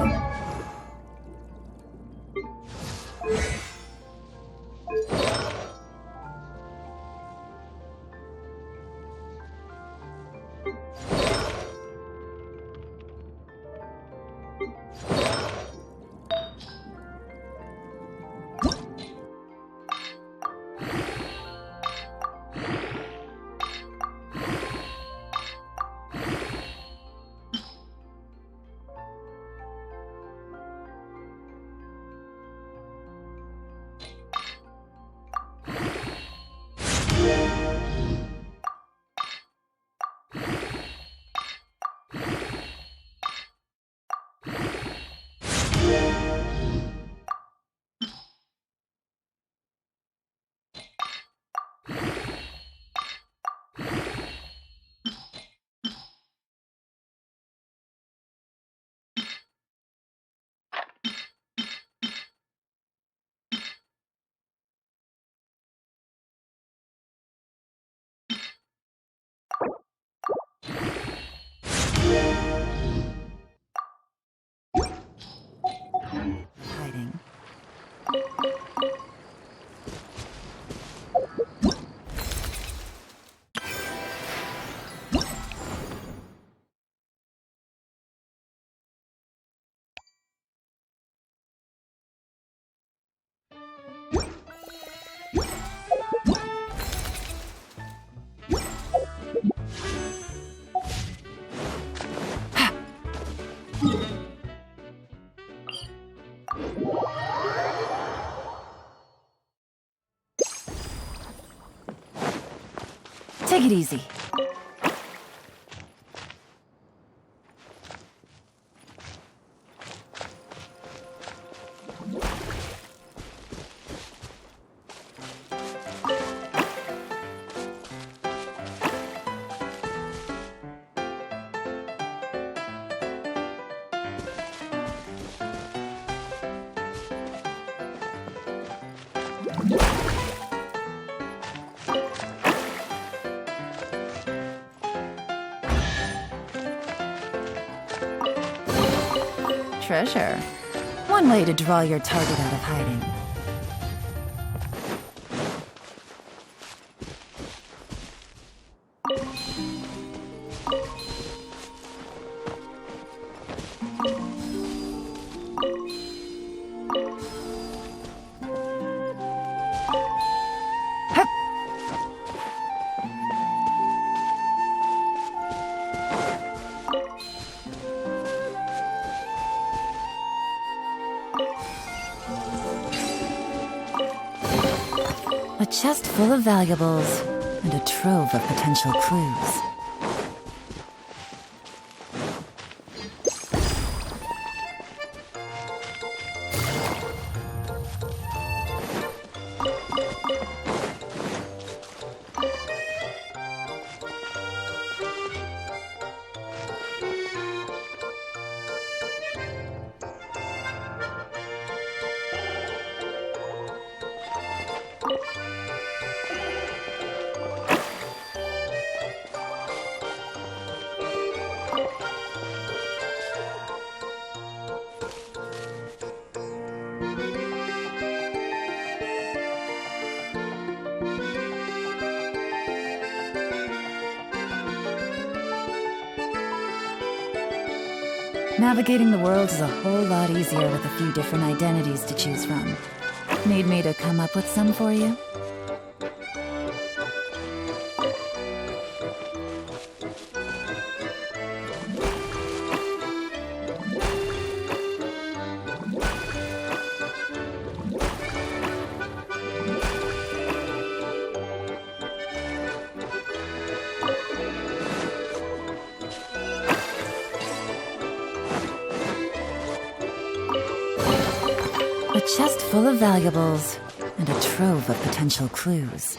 Hiding. Take it easy. Treasure. One way to draw your target out of hiding. A chest full of valuables and a trove of potential clues. Navigating the world is a whole lot easier with a few different identities to choose from. Need me to come up with some for you? A chest full of valuables, and a trove of potential clues.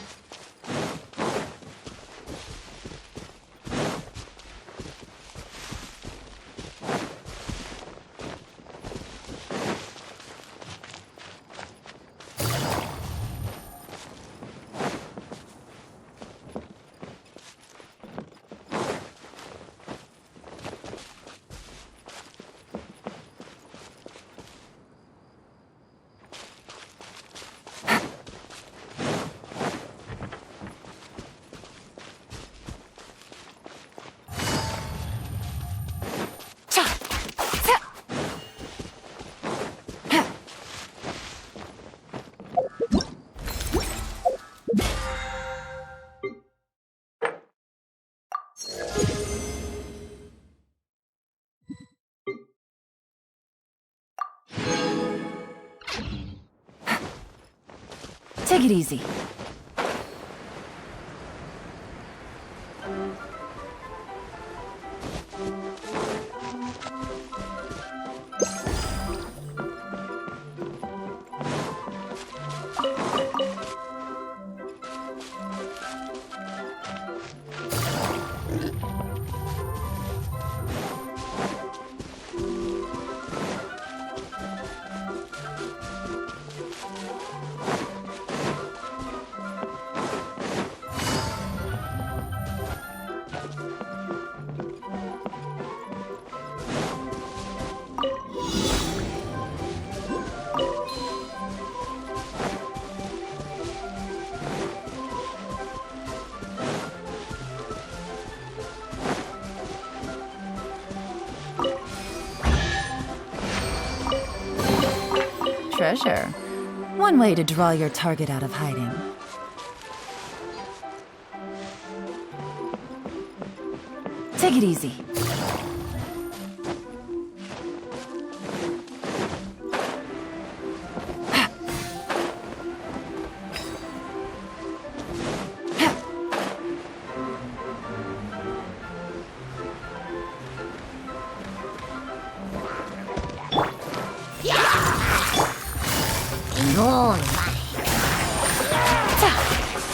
Take it easy. Treasure. One way to draw your target out of hiding. Take it easy.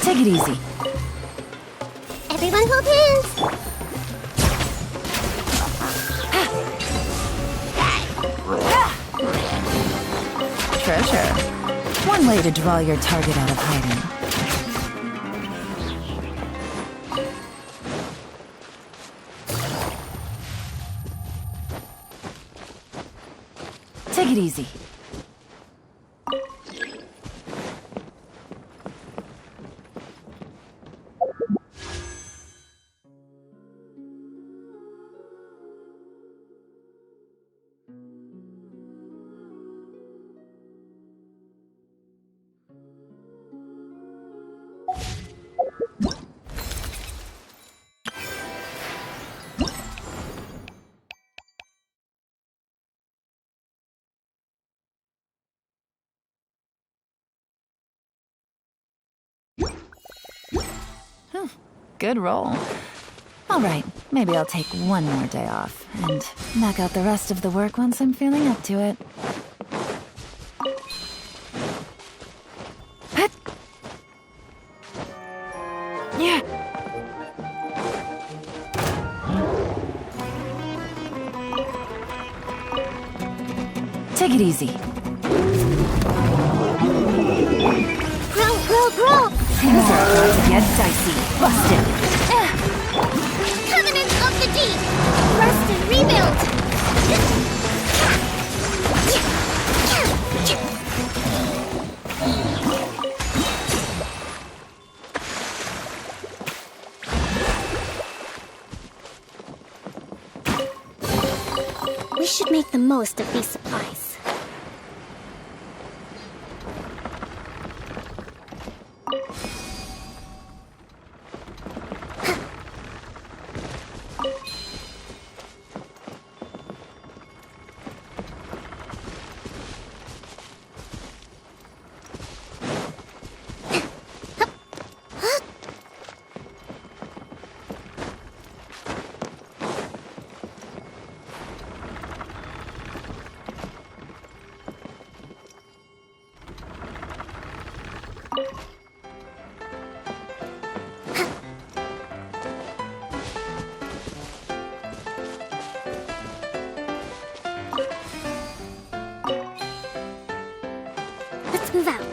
Take it easy. Everyone hold hands. Treasure. One way to draw your target out of hiding. Take it easy. Good roll. All right, maybe I'll take one more day off and knock out the rest of the work once I'm feeling up to it. Yeah. Take it easy. Grow. Things are about to get dicey. Busted. Covenant of the Deep. First should make the most of these supplies. Let's move out.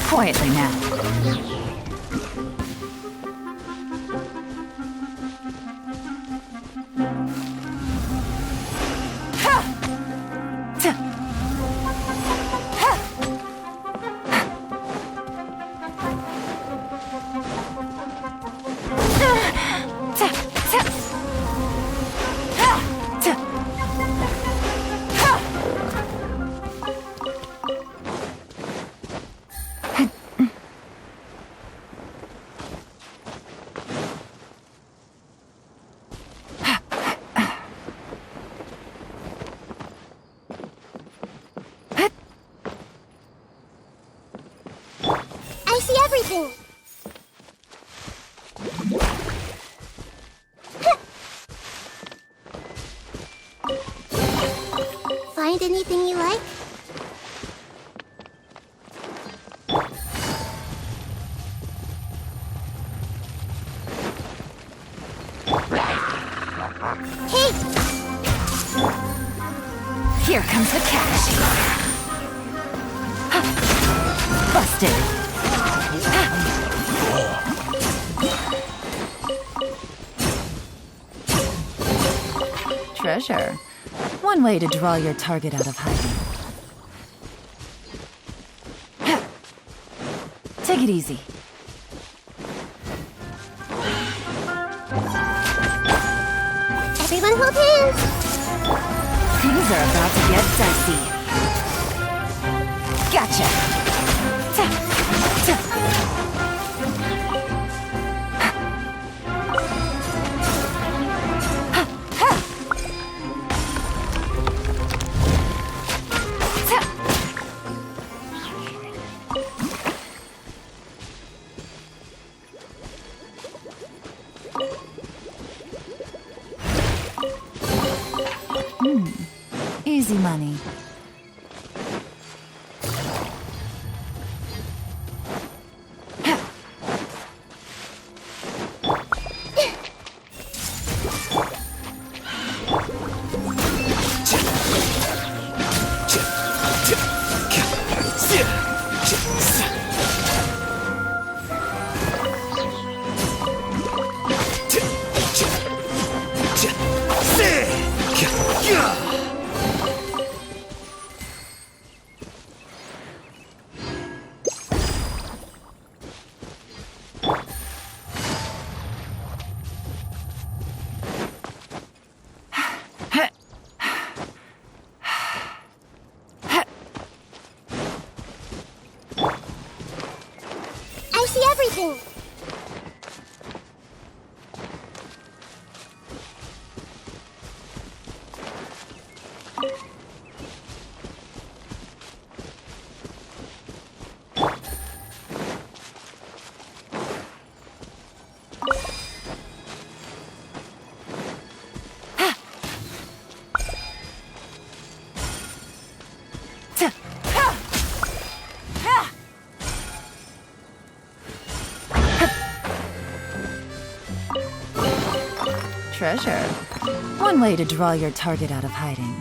Quietly now. I see everything! Find anything you like? Hey! Here comes the catch. Busted. Treasure. One way to draw your target out of hiding. Take it easy. Everyone hold hands! Things are about to get dicey. Gotcha. Easy money. I see everything! Treasure. One way to draw your target out of hiding.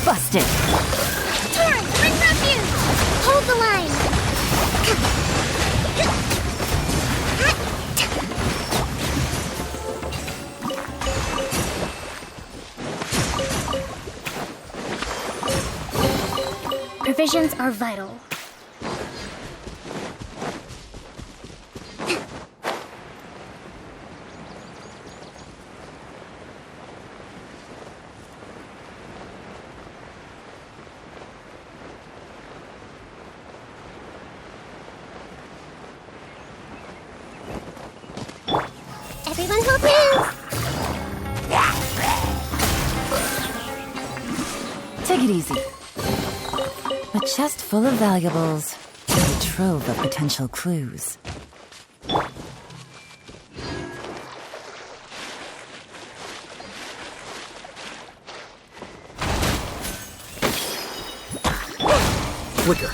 Busted! Turn! Bring refuge! Hold the line! Provisions are vital. Everyone hold hands! Take it easy. A chest full of valuables and a trove of potential clues. Flicker.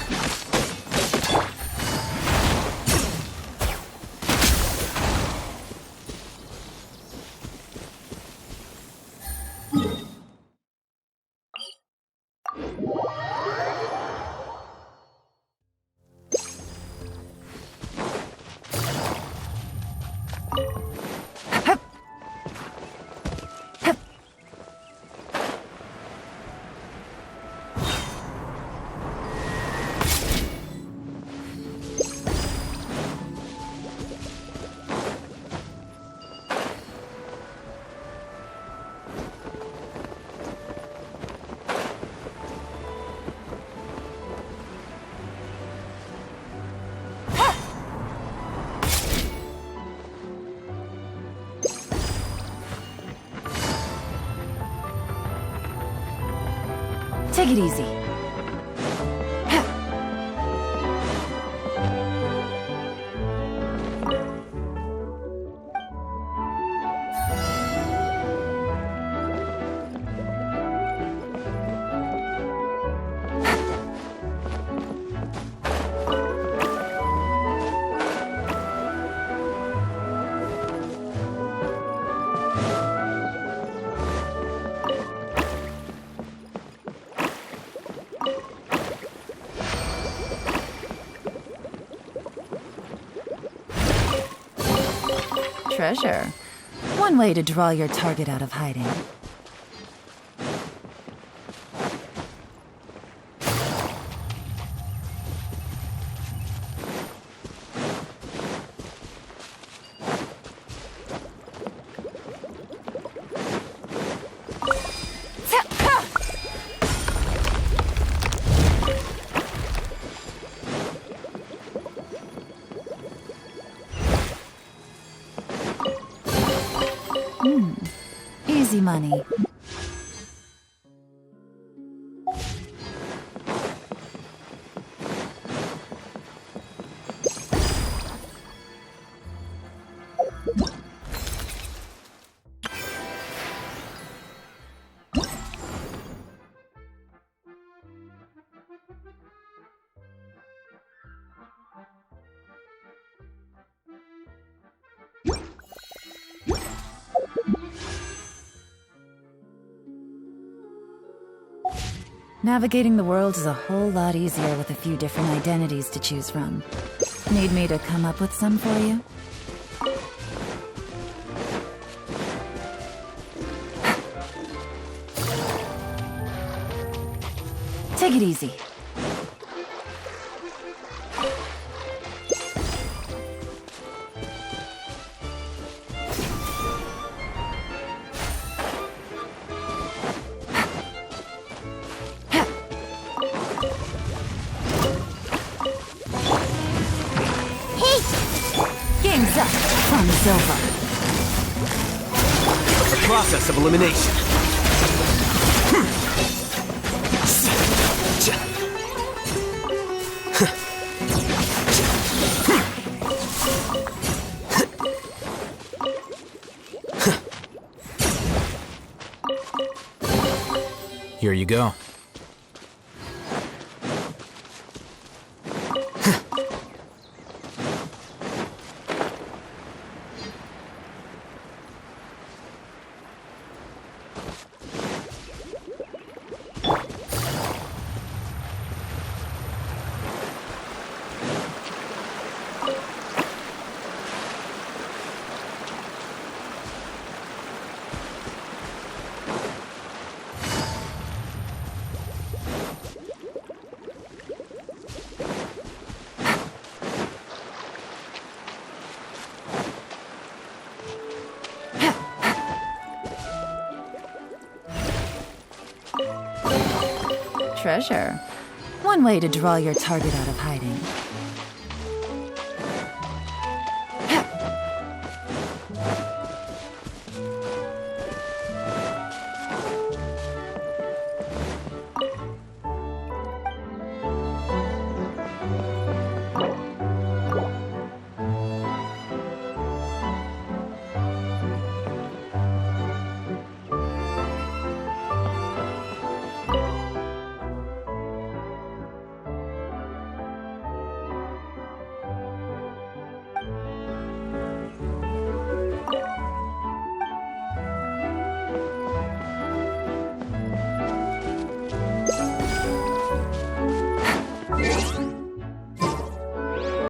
Take it easy. Treasure. One way to draw your target out of hiding. Easy money. Navigating the world is a whole lot easier with a few different identities to choose from. Need me to come up with some for you? Take it easy. Time's up. Fun's over. The process of elimination. Here you go. Treasure. One way to draw your target out of hiding.